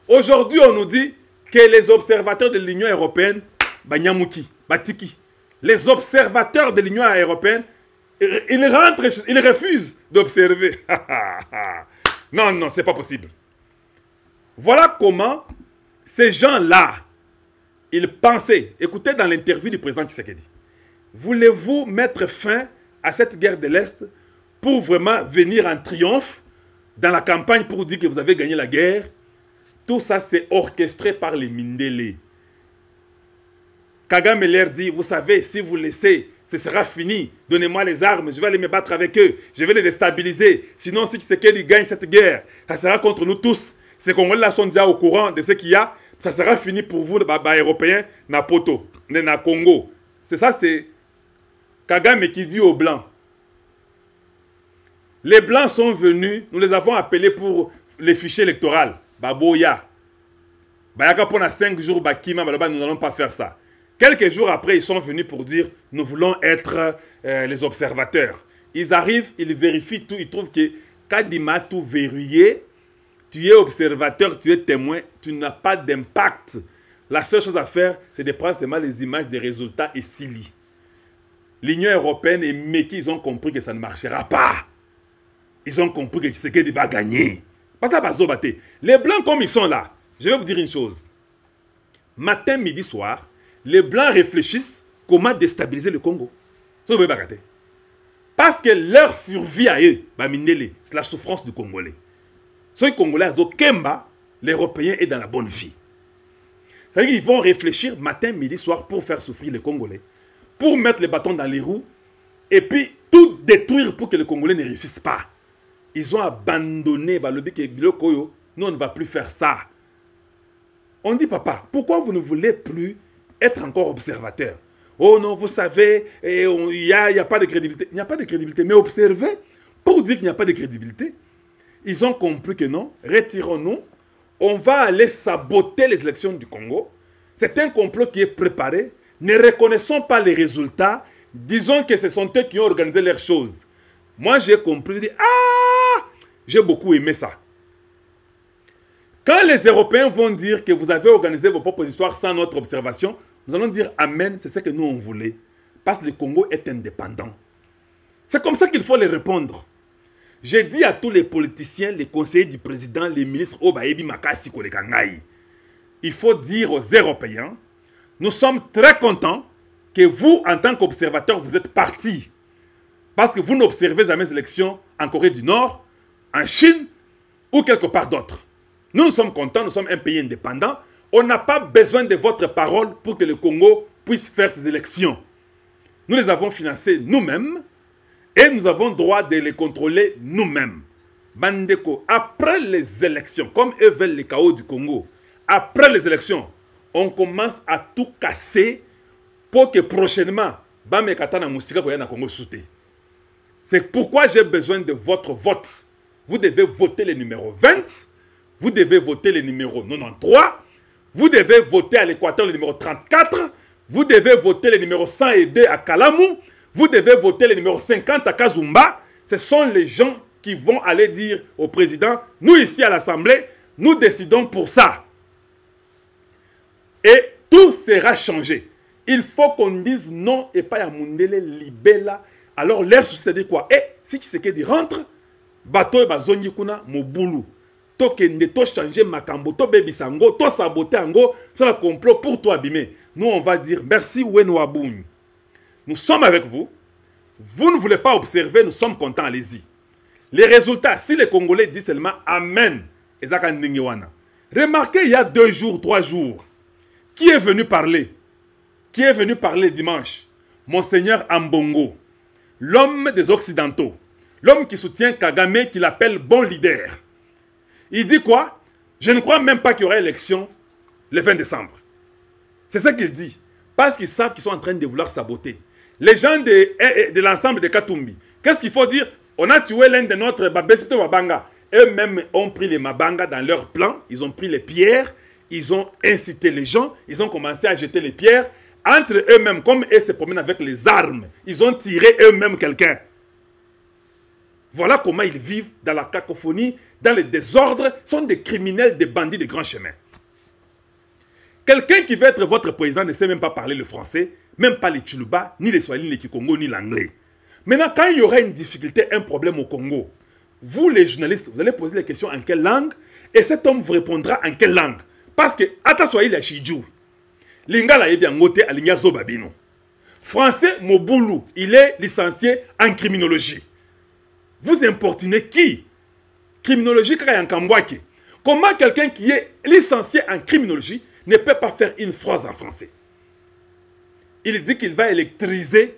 Aujourd'hui, on nous dit que les observateurs de l'Union européenne, Banyamouki, Batiki, les observateurs de l'Union européenne, ils refusent d'observer. Non, non, c'est pas possible. Voilà comment ces gens-là, ils pensaient. Écoutez dans l'interview du président Tshisekedi. Voulez-vous mettre fin à cette guerre de l'Est pour vraiment venir en triomphe dans la campagne pour dire que vous avez gagné la guerre? Tout ça, c'est orchestré par les Mindele. Kagame leur dit, vous savez, si vous laissez, ce sera fini. Donnez-moi les armes, je vais aller me battre avec eux. Je vais les déstabiliser. Sinon, si Tshisekedi gagne cette guerre, ça sera contre nous tous. Ces Congolais sont déjà au courant de ce qu'il y a. Ça sera fini pour vous, Européens, na Poto, na Congo. C'est ça, c'est Kagame qui dit aux Blancs. Les Blancs sont venus, nous les avons appelés pour les fichiers électoraux. Baboya. Bayaka pendant 5 jours, Bakima, nous n'allons pas faire ça. Quelques jours après, ils sont venus pour dire, nous voulons être les observateurs. Ils arrivent, ils vérifient tout, ils trouvent que Kadima tout verrouillé, tu es observateur, tu es témoin, tu n'as pas d'impact. La seule chose à faire, c'est de prendre seulement les images des résultats et Sili. L'Union européenne et Meki, ils ont compris que ça ne marchera pas. Ils ont compris que Tshisekedi va gagner. Pas ça, les Blancs, comme ils sont là, je vais vous dire une chose. Matin, midi, soir, les Blancs réfléchissent comment déstabiliser le Congo. Parce que leur survie à eux, c'est la souffrance du Congolais. Ceux Congolais, l'Européen est dans la bonne vie. C'est-à-dire qu'ils vont réfléchir matin, midi, soir pour faire souffrir les Congolais, pour mettre les bâtons dans les roues et puis tout détruire pour que les Congolais ne réussissent pas. Ils ont abandonné, nous on ne va plus faire ça. On dit, papa, pourquoi vous ne voulez plus être encore observateur? Oh non, vous savez, il n'y a pas de crédibilité. Il n'y a pas de crédibilité, mais observez, pour dire qu'il n'y a pas de crédibilité. Ils ont compris que non, retirons-nous, on va aller saboter les élections du Congo. C'est un complot qui est préparé. Ne reconnaissons pas les résultats, disons que ce sont eux qui ont organisé leurs choses. Moi, j'ai compris, j'ai beaucoup aimé ça. Quand les Européens vont dire que vous avez organisé vos propres histoires sans notre observation, nous allons dire Amen, c'est ce que nous on voulait. Parce que le Congo est indépendant. C'est comme ça qu'il faut les répondre. J'ai dit à tous les politiciens, les conseillers du président, les ministres, il faut dire aux Européens, nous sommes très contents que vous, en tant qu'observateurs, vous êtes partis. Parce que vous n'observez jamais les élections en Corée du Nord, en Chine ou quelque part d'autre. Nous sommes contents, nous sommes un pays indépendant. On n'a pas besoin de votre parole pour que le Congo puisse faire ses élections. Nous les avons financées nous-mêmes et nous avons droit de les contrôler nous-mêmes. Bandeko, après les élections, comme eux veulent le chaos du Congo, après les élections, on commence à tout casser pour que prochainement, c'est pourquoi j'ai besoin de votre vote. Vous devez voter le numéro 20, vous devez voter le numéro 93, vous devez voter à l'Équateur le numéro 34, vous devez voter le numéro 102 à Kalamou, vous devez voter le numéro 50 à Kazumba. Ce sont les gens qui vont aller dire au président, nous ici à l'Assemblée, nous décidons pour ça. Et tout sera changé. Il faut qu'on dise non et pas à Mundele Libella. Alors l'air souci c'est dire quoi? Et si Tshisekedi rentre, bateau et bazongi kuna mobulu. To kende to changer makambo, to bebisango, to saboter ango, c'est le complot pour toi abîmer. Nous on va dire merci Wenouaboun. Nous sommes avec vous. Vous ne voulez pas observer, nous sommes contents, allez-y. Les résultats, si les Congolais disent seulement Amen, remarquez il y a 2 jours, 3 jours, qui est venu parler? Qui est venu parler dimanche? Monseigneur Ambongo, l'homme des Occidentaux, l'homme qui soutient Kagame, qui l'appelle bon leader. Il dit quoi? Je ne crois même pas qu'il y aura élection le 20 décembre. C'est ce qu'il dit. Parce qu'ils savent qu'ils sont en train de vouloir saboter. Les gens de l'ensemble de Katumbi, qu'est-ce qu'il faut dire? On a tué l'un de notre Babesito Mabanga. Eux-mêmes ont pris les Mabanga dans leur plan. Ils ont pris les pierres. Ils ont incité les gens. Ils ont commencé à jeter les pierres. Entre eux-mêmes, comme eux se promènent avec les armes, ils ont tiré eux-mêmes quelqu'un. Voilà comment ils vivent dans la cacophonie, dans le désordre. Ils sont des criminels, des bandits de grand chemin. Quelqu'un qui veut être votre président ne sait même pas parler le français, même pas les Tchuluba, ni les Swahili, ni les Kikongo, ni l'anglais. Maintenant, quand il y aura une difficulté, un problème au Congo, vous les journalistes, vous allez poser les questions en quelle langue et cet homme vous répondra en quelle langue. Parce que, ata Swahili a Shiju, Lingala est bien noté à Lingazo Babino. Français, Moboulou, il est licencié en criminologie. Vous importunez qui? Criminologie, Kaya Kambwake. Comment quelqu'un qui est licencié en criminologie ne peut pas faire une phrase en français? Il dit qu'il va électriser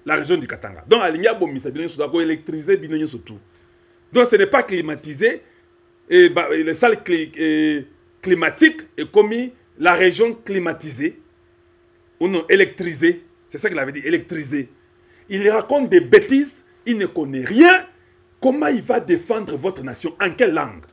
la région du Katanga. Donc, Aligna Bomisa, il va électriser Binonyo surtout. Donc, ce n'est pas climatisé. Et les salles climatiques est comme la région climatisée. Ou non, électrisée. C'est ça qu'il avait dit, électrisée. Il raconte des bêtises. Il ne connaît rien. Comment il va défendre votre nation? En quelle langue?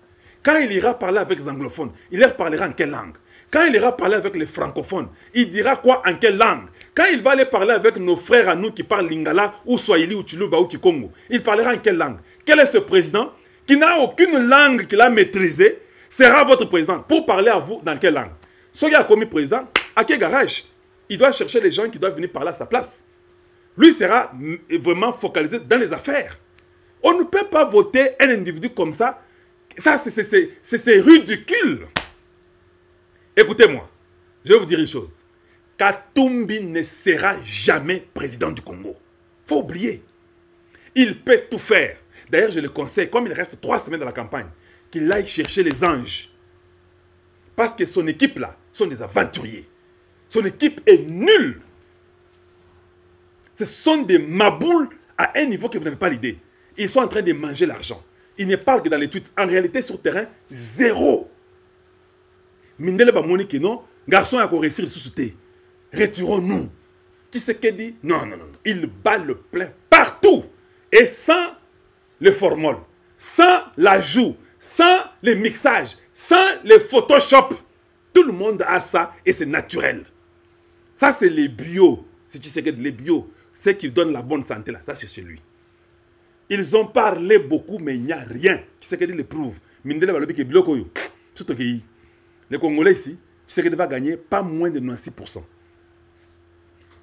Quand il ira parler avec les anglophones, il leur parlera en quelle langue? Quand il ira parler avec les francophones, il dira quoi? En quelle langue? Quand il va aller parler avec nos frères à nous qui parlent lingala, ou swahili, ou tchuluba, ou kikongo, il parlera en quelle langue? Quel est ce président qui n'a aucune langue qu'il a maîtrisée, sera votre président pour parler à vous dans quelle langue? Ce qui a commis président, à quel garage? Il doit chercher les gens qui doivent venir parler à sa place. Lui sera vraiment focalisé dans les affaires. On ne peut pas voter un individu comme ça. Ça, c'est ridicule. Écoutez-moi, je vais vous dire une chose. Katumbi ne sera jamais président du Congo. Il faut oublier. Il peut tout faire. D'ailleurs, je le conseille, comme il reste 3 semaines dans la campagne, qu'il aille chercher les anges. Parce que son équipe là, sont des aventuriers. Son équipe est nulle. Ce sont des maboules à un niveau que vous n'avez pas l'idée. Ils sont en train de manger l'argent. Ils ne parlent que dans les tweets. En réalité, sur le terrain, zéro. Mindele Bamoni que non, garçon a réussi à ressusciter. Retirons-nous. Qui c'est qui dit? Non, non, non. Il bat le plein partout. Et sans le formol, sans l'ajout, sans les mixages, sans les Photoshop. Tout le monde a ça et c'est naturel. Ça, c'est les bio. Si tu sais que les bio, c'est qui donnent la bonne santé là. Ça, c'est chez lui. Ils ont parlé beaucoup, mais il n'y a rien. Qui c'est qui le prouve? Mindele Balobi qui est bloqué. Surtout que les Congolais ici, Tshisekedi va gagner pas moins de 96%.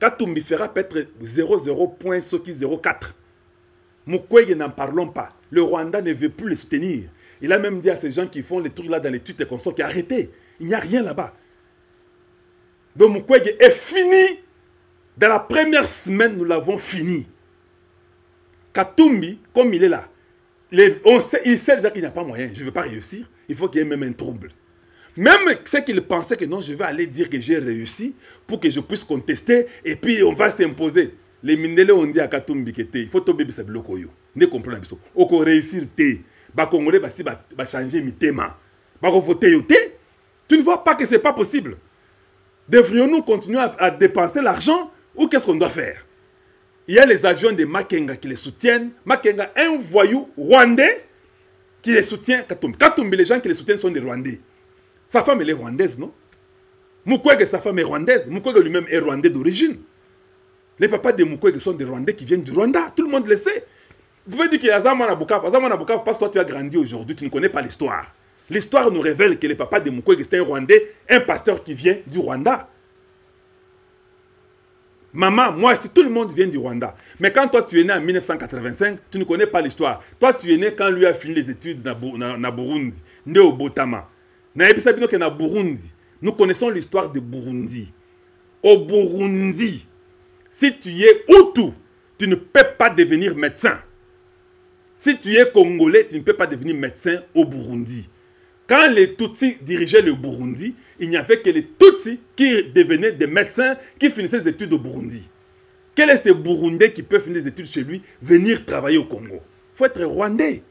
Katumbi fera peut-être 0,04. Mukwege n'en parlons pas. Le Rwanda ne veut plus les soutenir. Il a même dit à ces gens qui font les trucs là dans les tweets et consorts qui arrêtez. Il n'y a rien là-bas. Donc Mukwege est fini. Dans la première semaine, nous l'avons fini. Katumbi, comme il est là, il sait déjà qu'il n'y a pas moyen. Je ne veux pas réussir. Il faut qu'il y ait même un trouble. Même ceux qui pensaient que non, je vais aller dire que j'ai réussi pour que je puisse contester et puis on va s'imposer. Les Mindele ont dit à Katumbi que il faut tomber sur le bloc. Ne comprenez pas. On peut réussir. Les Congolais va changer mi thème. Va voter. Tu ne vois pas que ce n'est pas possible. Devrions-nous continuer à dépenser l'argent ou qu'est-ce qu'on doit faire? Il y a les avions de Makenga qui les soutiennent. Makenga, un voyou rwandais qui les soutient. Katumbi, les gens qui les soutiennent sont des Rwandais. Sa femme, elle est rwandaise, non? Mukwege, sa femme est rwandaise. Mukwege lui-même est rwandais d'origine. Les papas de Mukwege sont des Rwandais qui viennent du Rwanda. Tout le monde le sait. Vous pouvez dire qu'il y a Zaman à Bukavu. Zaman à Bukavu, parce que toi, tu as grandi aujourd'hui, tu ne connais pas l'histoire. L'histoire nous révèle que les papas de Mukwege, c'est un Rwandais, un pasteur qui vient du Rwanda. Maman, moi, si tout le monde vient du Rwanda. Mais quand toi, tu es né en 1985, tu ne connais pas l'histoire. Toi, tu es né quand lui a fini les études dans Burundi, né au Botama. Burundi. Nous connaissons l'histoire de Burundi. Au Burundi, si tu es Hutu, tu ne peux pas devenir médecin. Si tu es Congolais, tu ne peux pas devenir médecin au Burundi. Quand les Tutsis dirigeaient le Burundi, il n'y avait que les Tutsis qui devenaient des médecins qui finissaient les études au Burundi. Quel est ce Burundais qui peut finir les études chez lui, venir travailler au Congo? Il faut être Rwandais.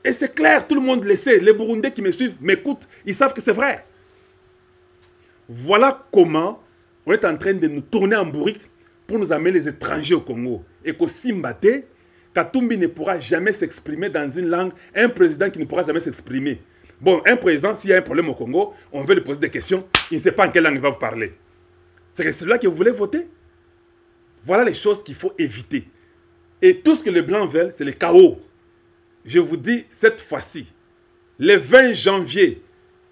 Et c'est clair, tout le monde le sait. Les Burundais qui me suivent, m'écoutent, ils savent que c'est vrai. Voilà comment on est en train de nous tourner en bourrique pour nous amener les étrangers au Congo. Et qu'au Simbate, Katumbi ne pourra jamais s'exprimer dans une langue, un président qui ne pourra jamais s'exprimer. Bon, un président, s'il y a un problème au Congo, on veut lui poser des questions, il ne sait pas en quelle langue il va vous parler. C'est celui-là que vous voulez voter? Voilà les choses qu'il faut éviter. Et tout ce que les Blancs veulent, c'est le chaos. Je vous dis, cette fois-ci, le 20 janvier,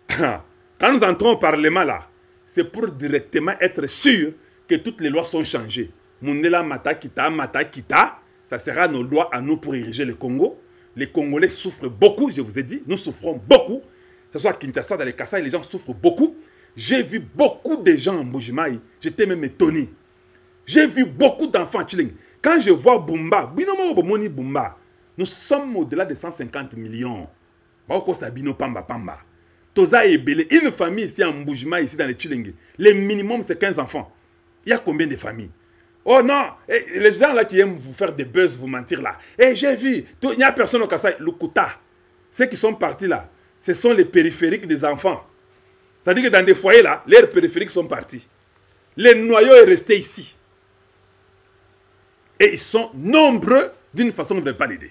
quand nous entrons au Parlement là, c'est pour directement être sûr que toutes les lois sont changées. Mundela Mata Kita, ça sera nos lois à nous pour ériger le Congo. Les Congolais souffrent beaucoup, je vous ai dit, nous souffrons beaucoup. Que ce soit à Kinshasa, dans les Kassai, les gens souffrent beaucoup. J'ai vu beaucoup de gens en Mbujimaï, j'étais même étonné. J'ai vu beaucoup d'enfants à Chiling. Quand je vois Bumba, nous sommes au-delà de 150 millions. Une famille ici en Mbujimaï, ici dans les Chiling, le minimum c'est 15 enfants. Il y a combien de familles? Oh non, les gens là qui aiment vous faire des buzz, vous mentir là. J'ai vu, il n'y a personne au Kassai. Lukuta, ceux qui sont partis là, ce sont les périphériques des enfants. C'est-à-dire que dans des foyers là, les périphériques sont partis. Le noyau est resté ici. Et ils sont nombreux d'une façon que vous ne pouvez pas l'aider.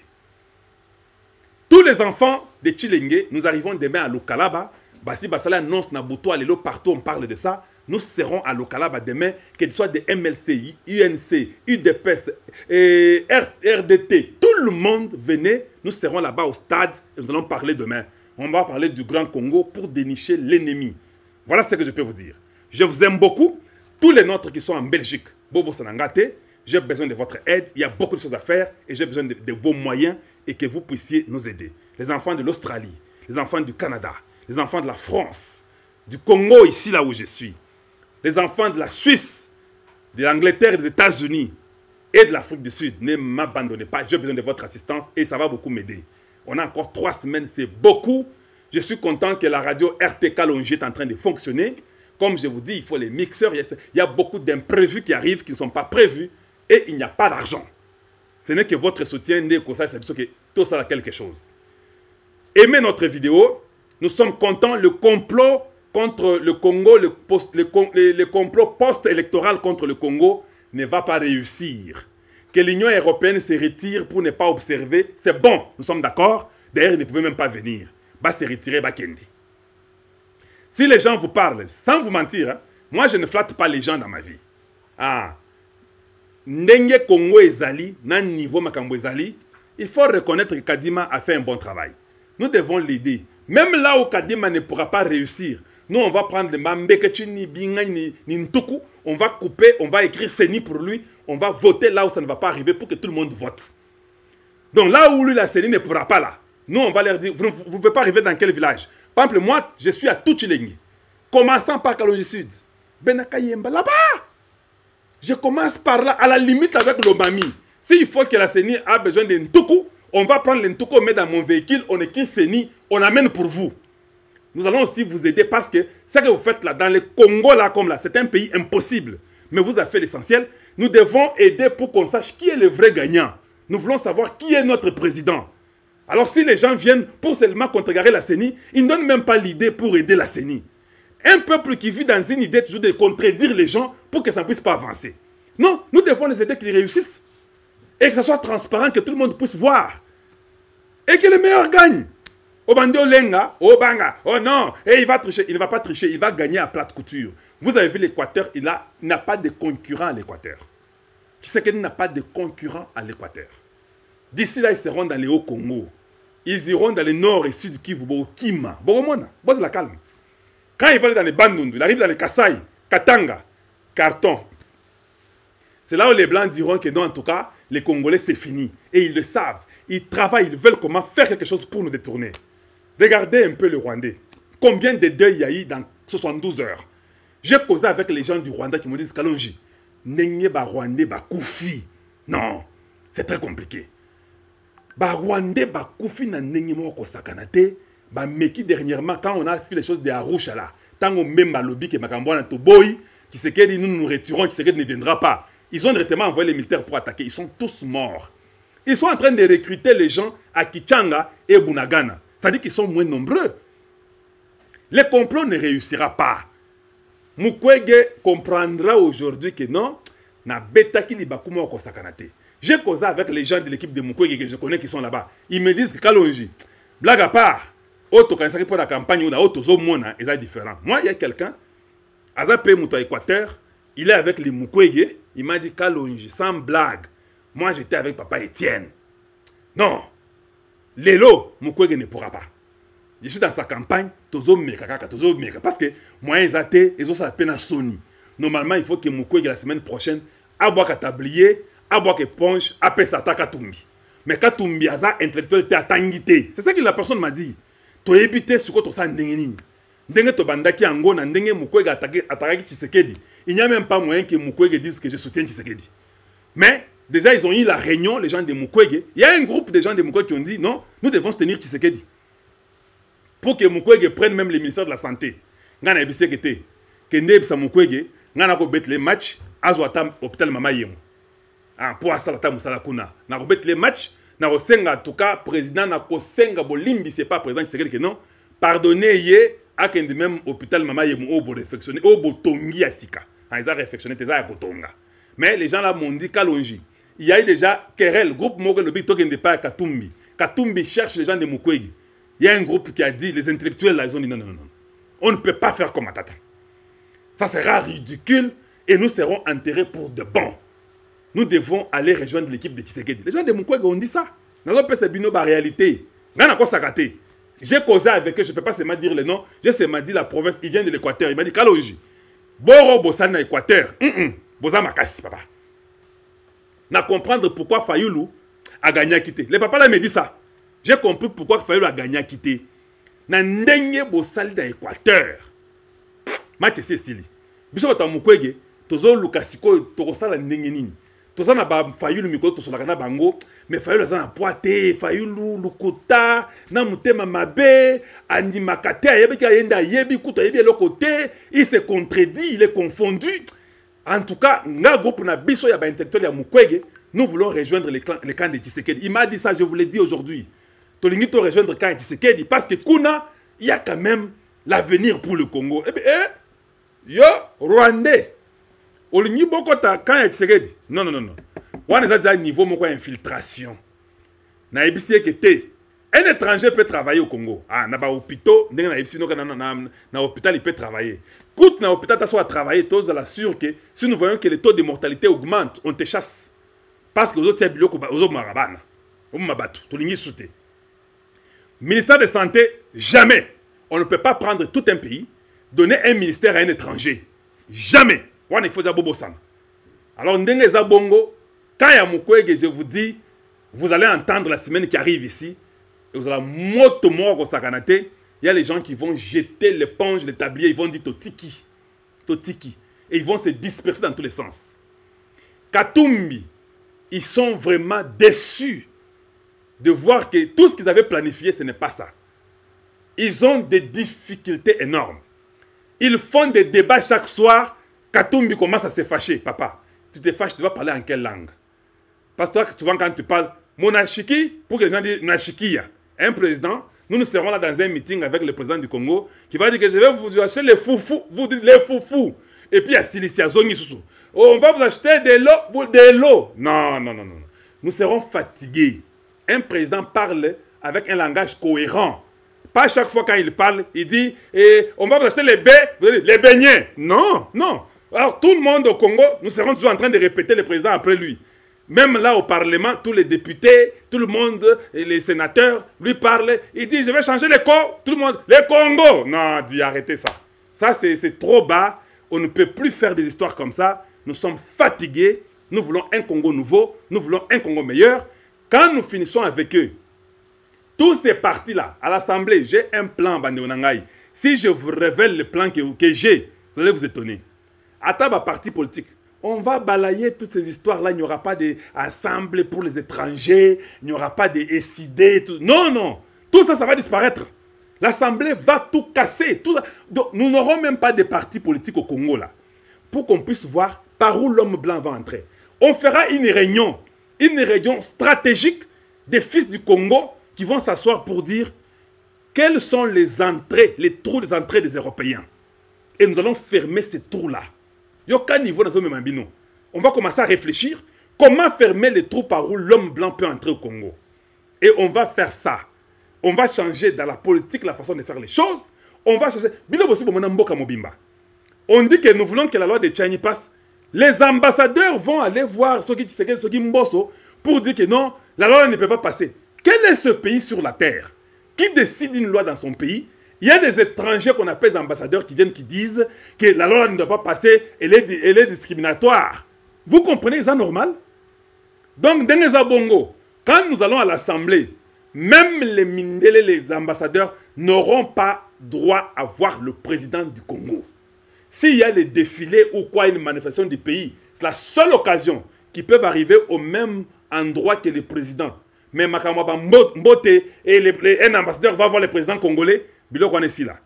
Tous les enfants de Chilenge, nous arrivons demain à Lukalaba. Basi Basala annonce Nabuto, Alelo, partout on parle de ça. Nous serons à Lukalaba demain, que ce soit des MLCI, UNC, UDPS, RDT, tout le monde venez. Nous serons là-bas au stade et nous allons parler demain. On va parler du Grand Congo pour dénicher l'ennemi. Voilà ce que je peux vous dire. Je vous aime beaucoup. Tous les nôtres qui sont en Belgique, Bobo Sanangate, j'ai besoin de votre aide. Il y a beaucoup de choses à faire et j'ai besoin de vos moyens et que vous puissiez nous aider. Les enfants de l'Australie, les enfants du Canada, les enfants de la France, du Congo, ici là où je suis, les enfants de la Suisse, de l'Angleterre, des États-Unis et de l'Afrique du Sud. Ne m'abandonnez pas, j'ai besoin de votre assistance et ça va beaucoup m'aider. On a encore 3 semaines, c'est beaucoup. Je suis content que la radio RTK Longi est en train de fonctionner. Comme je vous dis, il faut les mixeurs. Il y a beaucoup d'imprévus qui arrivent, qui ne sont pas prévus. Et il n'y a pas d'argent. Ce n'est que votre soutien, c'est que tout ça a quelque chose. Aimez notre vidéo. Nous sommes contents. Le complot contre le Congo, le complot post-électoral contre le Congo ne va pas réussir. Que l'Union européenne se retire pour ne pas observer, c'est bon, nous sommes d'accord. D'ailleurs, ils ne pouvaient même pas venir. Va se retirer, va kende. Si les gens vous parlent, sans vous mentir, hein, moi je ne flatte pas les gens dans ma vie. Ah, Ndenge Congo ezali, nan niveau makambo ezali, il faut reconnaître que Kadima a fait un bon travail. Nous devons l'aider. Même là où Kadima ne pourra pas réussir, nous on va prendre le Mambekechini, Bingani, Nintuku, on va couper, on va écrire Seni pour lui, on va voter là où ça ne va pas arriver pour que tout le monde vote. Donc là où lui la Seni ne pourra pas là, nous on va leur dire, vous ne pouvez pas arriver dans quel village? Par exemple, moi je suis à Tuchilengi, commençant par Kalonji Sud, Benakayemba là-bas. Je commence par là, à la limite avec l'Omami. S'il faut que la CENI a besoin d'un Ntoukou, on va prendre le Ntoukou, on met dans mon véhicule, on écrit CENI, on amène pour vous. Nous allons aussi vous aider parce que ce que vous faites là, dans le Congo, là, comme là, c'est un pays impossible. Mais vous avez fait l'essentiel. Nous devons aider pour qu'on sache qui est le vrai gagnant. Nous voulons savoir qui est notre président. Alors si les gens viennent pour seulement contrecarrer la CENI, ils ne donnent même pas l'idée pour aider la CENI. Un peuple qui vit dans une idée toujours de contredire les gens pour que ça ne puisse pas avancer. Non, nous devons les aider qu'ils réussissent. Et que ce soit transparent, que tout le monde puisse voir. Et que le meilleur gagne. Obando Lenga, Obanga, oh non, et il va tricher. Il ne va pas tricher, il va gagner à plate couture. Vous avez vu l'Équateur, il n'a pas de concurrent à l'Équateur. Tshisekedi n'a pas de concurrent à l'Équateur. D'ici là, ils seront dans les Hauts-Congo. Ils iront dans le nord et sud Kivu, au Kima. Boromona, bosse la calme. Quand ils vont aller dans les Bandundu, ils arrivent dans les Kasaï, Katanga, Carton. C'est là où les Blancs diront que non, en tout cas, les Congolais, c'est fini. Et ils le savent. Ils travaillent, ils veulent comment faire quelque chose pour nous détourner. Regardez un peu le Rwandais. Combien de deuils il y a eu dans 72 heures. J'ai causé avec les gens du Rwanda qui m'ont dit, Kalonji, Nenye ba Rwandais ba Koufi. Non, c'est très compliqué. Ba Rwandais ba Koufi na Nenye moko sakanate. Ba Meki dernièrement, quand on a fait les choses de Arusha là, tant qu'on même lobby que Makambouana Toboy, qui sait que nous nous retirons, qui sait que ne viendra pas. Ils ont directement envoyé les militaires pour attaquer. Ils sont tous morts. Ils sont en train de recruter les gens à Kichanga et Bunagana. C'est-à-dire qu'ils sont moins nombreux. Le complot ne réussira pas. Mukwege comprendra aujourd'hui que non, na beta ki libakuma ko sakanate. J'ai causé avec les gens de l'équipe de Mukwege que je connais qui sont là-bas. Ils me disent que Kalonji, blague à part, auto quand pour la campagne ou na auto zomona, ils sont différents. Moi, il y a quelqu'un, Azapé Mouto Équateur, il est avec les Mukwege, il m'a dit Kalonji, sans blague. Moi, j'étais avec papa Étienne. Non. Lelo, Mukwege ne pourra pas. Je suis dans sa campagne, parce que moi, ils ont ça peine à Sony. Normalement, il faut que Mukwege la semaine prochaine, à boire tablier, à boire éponge, à Pesata Katumbi. Mais Katumbi, a ça intellectuel, à Tangité. C'est ça que la personne m'a dit. Tu es évité sur quoi tu as ndengeni. Ndenge to bandaki angona, ndenge Mukwege attaqué Tshisekedi. Il n'y a même pas moyen que Mukwege dise que je soutiens Tshisekedi. Mais déjà, ils ont eu la réunion, les gens de Mukwege. Il y a un groupe de gens de Mukwege qui ont dit non, nous devons soutenir Tshisekedi. Pour que Mukwege prenne même les ministères de la Santé. Ngana ebise kete. Kende ebisa Mukwege, ngana ko bet les matchs, azwata hôpital Mama Yemo. Ah, pour asalata musala kuna. Na ko bet les matchs, na ko senga en tout cas président na ko senga bolimbi c'est pas président Tshisekedi que non. Pardonnez ye à kende même hôpital Mama Yemo au bo réfectionner, au bo tongi asika. Ils ont réfectionné tes ya kotonga. Mais les gens là m'ont dit Kalonji. Il y a eu déjà querelle, groupe Mogo le Bito de pas Katumbi. Katumbi cherche les gens de Mukwege. Il y a un groupe qui a dit, les intellectuels là, ils ont dit non, non, non. On ne peut pas faire comme Atata. Ça sera ridicule et nous serons enterrés pour de bon. Nous devons aller rejoindre l'équipe de Tshisekedi. Les gens de Mukwege ont dit ça. Nous avons fait bino la réalité. J'ai causé avec eux, je ne peux pas seulement dire le nom. J'ai seulement dit la province, il vient de l'Équateur. Il m'a dit Kalonji. Boro Bossana Équateur. Bosa Makasi, papa. N'a comprendre pourquoi Fayoulou a gagné à quitter. Les papas là me dit ça. J'ai compris pourquoi Fayoulou a gagné à quitter. N'a ndenye Bossali dans l'Équateur. Match c'est Sili. Biso ta Mukwege, tozo Lukasiko, tokosala ndenge nini. Toza na ba Fayoulou mikolo tosolaka na bango, mais Fayoulou aza na poate, Fayoulou lukuta, na mutema mabe, andimaka te ayebeki ayenda ayebi kuta ayebi eloko te, il se contredit, il est confondu. En tout cas, nga groupe na biso ya ba intellectuel ya Mukwege, nous voulons rejoindre le camp de Tshisekedi. Il m'a dit ça, je vous l'ai dit aujourd'hui. Tolingi to rejoindre le camp de Tshisekedi parce que kuna, il y a quand même l'avenir pour le Congo. Eh bien, yo Rwandais. Olingi boko ta camp de Tshisekedi. Non, non, non, non. On est déjà à niveau moko infiltration. Na ebisi que te. Un étranger peut travailler au Congo. Ah, na ba hôpital, na hôpital il peut travailler. Coute na hôpital ta soit travailler, tous à la sûr que si nous voyons que le taux de mortalité augmente, on te chasse. Parce que les autres biloko aux autres marabana. Au mabatu, to lingi souté. Ministère de santé, jamais. On ne peut pas prendre tout un pays, donner un ministère à un étranger. Jamais. On il faut déjà bobo sang. Alors ndenge za bongo, quand ya Mukwege, je vous dis, vous allez entendre la semaine qui arrive ici. Et vous allez moto mort au Sakanate. Il y a les gens qui vont jeter l'éponge, les tabliers, ils vont dire Totiki. Totiki. Et ils vont se disperser dans tous les sens. Katumbi, ils sont vraiment déçus de voir que tout ce qu'ils avaient planifié, ce n'est pas ça. Ils ont des difficultés énormes. Ils font des débats chaque soir. Katumbi commence à se fâcher. Papa, tu te fâches, tu vas parler en quelle langue? Parce que toi, souvent quand tu parles monachiki, pour que les gens disent monashikia, un président, nous serons là dans un meeting avec le président du Congo qui va dire que je vais vous acheter les foufous. Vous dites les foufous. Et puis il y a Silicia Zongi Soussou. On va vous acheter de l'eau. Non. Nous serons fatigués. Un président parle avec un langage cohérent. Pas chaque fois quand il parle, il dit on va vous acheter les beignets. Non. Alors tout le monde au Congo, nous serons toujours en train de répéter le président après lui. Même là au Parlement, tous les députés, tout le monde, les sénateurs lui parlent. Il dit je vais changer les corps. Tout le monde, les Congo. Non, dit arrêtez ça. Ça c'est trop bas. On ne peut plus faire des histoires comme ça. Nous sommes fatigués. Nous voulons un Congo nouveau. Nous voulons un Congo meilleur. Quand nous finissons avec eux, tous ces partis-là, à l'Assemblée, j'ai un plan, Bande Onangaï. Si je vous révèle le plan que j'ai, vous allez vous étonner. À table à parti politique, on va balayer toutes ces histoires-là. Il n'y aura pas d'assemblée pour les étrangers. Il n'y aura pas de SID. Non. Tout ça, ça va disparaître. L'Assemblée va tout casser. Tout ça. Donc, nous n'aurons même pas de partis politiques au Congo, là. Pour qu'on puisse voir par où l'homme blanc va entrer. On fera une réunion stratégique des fils du Congo qui vont s'asseoir pour dire quelles sont les entrées, les trous des entrées des Européens. Et nous allons fermer ces trous-là. Il n'y a aucun niveau dans ce même bino. On va commencer à réfléchir comment fermer les trous par où l'homme blanc peut entrer au Congo. Et on va faire ça. On va changer dans la politique la façon de faire les choses. On va changer. On dit que nous voulons que la loi de Tchani passe. Les ambassadeurs vont aller voir ceux qui Mbosso pour dire que non, la loi ne peut pas passer. Quel est ce pays sur la terre qui décide une loi dans son pays? Il y a des étrangers qu'on appelle ambassadeurs qui viennent qui disent que la loi ne doit pas passer, elle est discriminatoire. Vous comprenez, c'est normal? Donc, dans les Abongo, quand nous allons à l'Assemblée, même les Mindele, les ambassadeurs n'auront pas droit à voir le président du Congo. S'il y a des défilés ou quoi, une manifestation du pays, c'est la seule occasion qu'ils peuvent arriver au même endroit que le président. Mais Makamaba Mbote et un ambassadeur va voir le président congolais, Biloko on est ici là.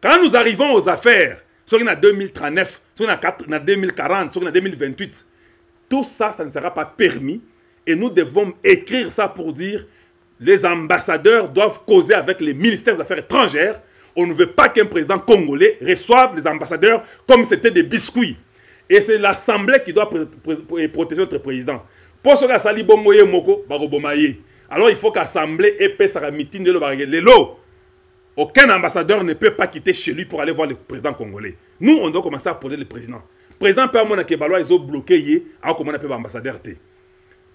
Quand nous arrivons aux affaires, soit en 2039, soit en 2040, soit en 2028, tout ça, ça ne sera pas permis. Et nous devons écrire ça pour dire les ambassadeurs doivent causer avec les ministères des Affaires étrangères. On ne veut pas qu'un président congolais reçoive les ambassadeurs comme c'était des biscuits. Et c'est l'Assemblée qui doit protéger notre président. Pour ce que Bongo Moko, alors il faut qu'Assemblée ait sa meeting de l'eau. Aucun ambassadeur ne peut pas quitter chez lui pour aller voir le président congolais. Nous, on doit commencer à poser le président. Le président peut avoir ils ont bloqué, alors comment on appelle l'ambassadeur.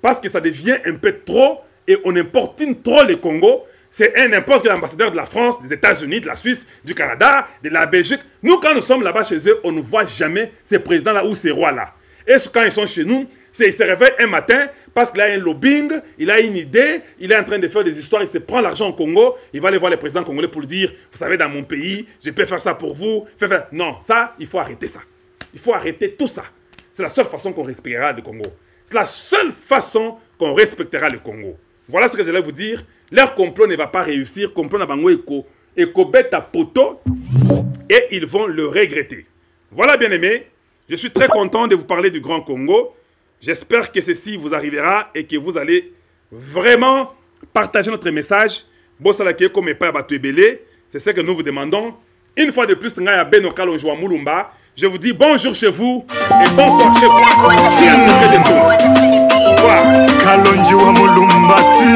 Parce que ça devient un peu trop et on importune trop le Congo. C'est n'importe quel ambassadeur de la France, des États-Unis, de la Suisse, du Canada, de la Belgique. Nous, quand nous sommes là-bas chez eux, on ne voit jamais ces présidents-là ou ces rois-là. Et quand ils sont chez nous, il se réveille un matin parce qu'il a un lobbying, il a une idée, il est en train de faire des histoires, il se prend l'argent au Congo, il va aller voir le président congolais pour lui dire, vous savez, dans mon pays, je peux faire ça pour vous. Non, ça, il faut arrêter ça. Il faut arrêter tout ça. C'est la seule façon qu'on respectera le Congo. C'est la seule façon qu'on respectera le Congo. Voilà ce que je voulais vous dire. Leur complot ne va pas réussir. Complot n'a pas bête poto et ils vont le regretter. Voilà, bien aimés. Je suis très content de vous parler du Grand Congo. J'espère que ceci vous arrivera et que vous allez vraiment partager notre message. C'est ce que nous vous demandons. Une fois de plus, je vous dis bonjour chez vous et bonsoir chez vous. Et à très bientôt. Au revoir. Kalonji wa Mulumba TV.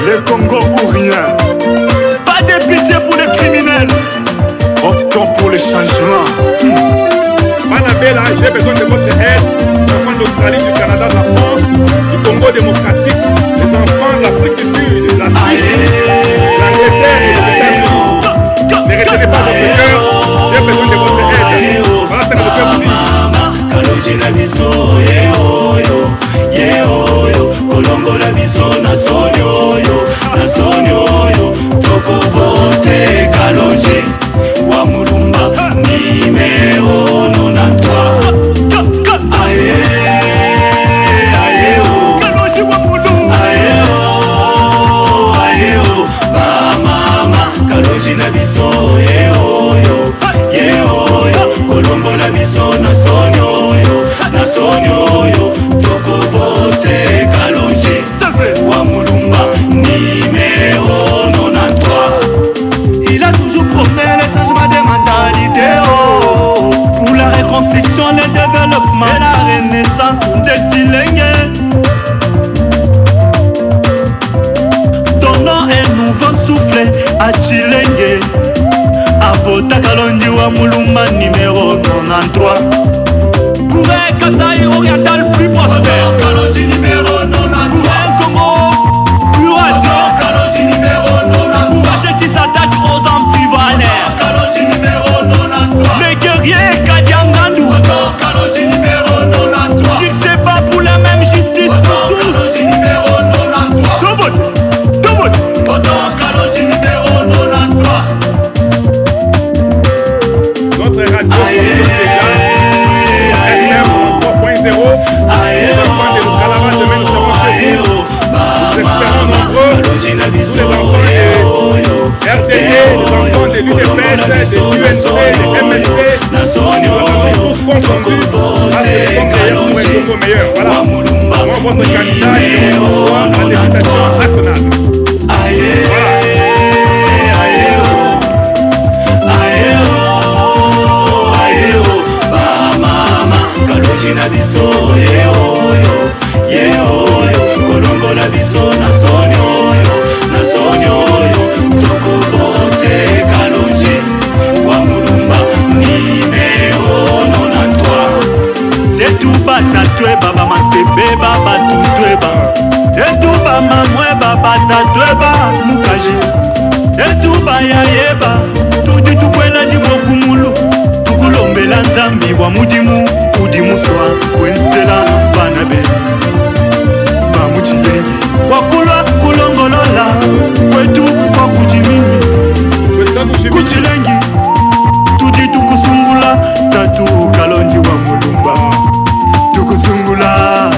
Le Congo ou rien. Pas de pitié pour les criminels. Optons pour les changements. Manabella, j'ai besoin de votre aide. Les enfants d'Australie, du Canada, de la France, du Congo démocratique, les enfants de l'Afrique du Sud, de la Suisse, de l'Angleterre et des États-Unis. Ne retenez pas votre cœur, j'ai besoin de votre aide. Voilà ce que je peux vous dire. Kolongo la biso na zone oyo toko vote Kalonji wa Mulumba numéro 93. Aye. biso na soni oyo, na soni oyo, toko vote Kalonji wa Mulumba numéro 93. Il a toujours prôné le changement de mentalité pour la reconstruction, le développement et la renaissance de Tshilenge. Donnons un nouveau souffle à Tshilenge. Avota Kalonji wa Mulumba numéro 93. Pour un Kasaï oriental plus prospère, Kalonji numéro 93. Pour un Congo plus radieux, Kalonji numéro 93. Pour un qui s'attaque aux ambivalents, Kalonji numéro 93. Les guerriers Kadiangandou, Kalonji numéro 93. Qui se bat pour la même justice pour tous, Kalonji numéro 93. Debout, Kalonji numéro 93. Notre radio fonctionne déjà. FM 3.0. Les enfants de Lukalaba, demain nous serons chez vous. Nous espérons nombreux. Tous les enfants de RTD, les enfants de l'UDPS, de l'UNC, de MLC. Nous avons tous confondus à ce sont meilleurs pour un Congo meilleur. Voilà. Moi, votre candidat est à la députation nationale. Voilà. Na biso kolongo na biso na soni oyo toko vote Kalonji wa Mulumba numéro 93. Tetuba tatweba ba masebe baba tutweba, tetuba mamwe baba tatweba mukaji, tetuba yayeba tudi tukwela ni mokumulu tukulombela nzambi wa mudimu udimuswa wenzela bana be bamuchilengi wakulwa kulongolola kwetu kwa kujimimi kuchilengi tudi tukusungula tatu Kalonji wa Mulumba tukusungula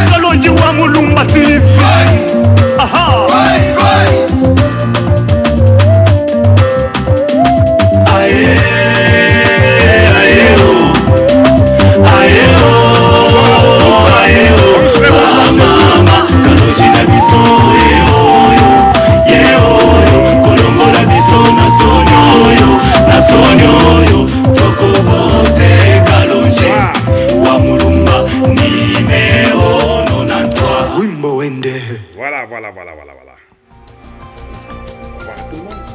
Kalonji wa Mulumba TV. Voilà. Voilà, tout le monde.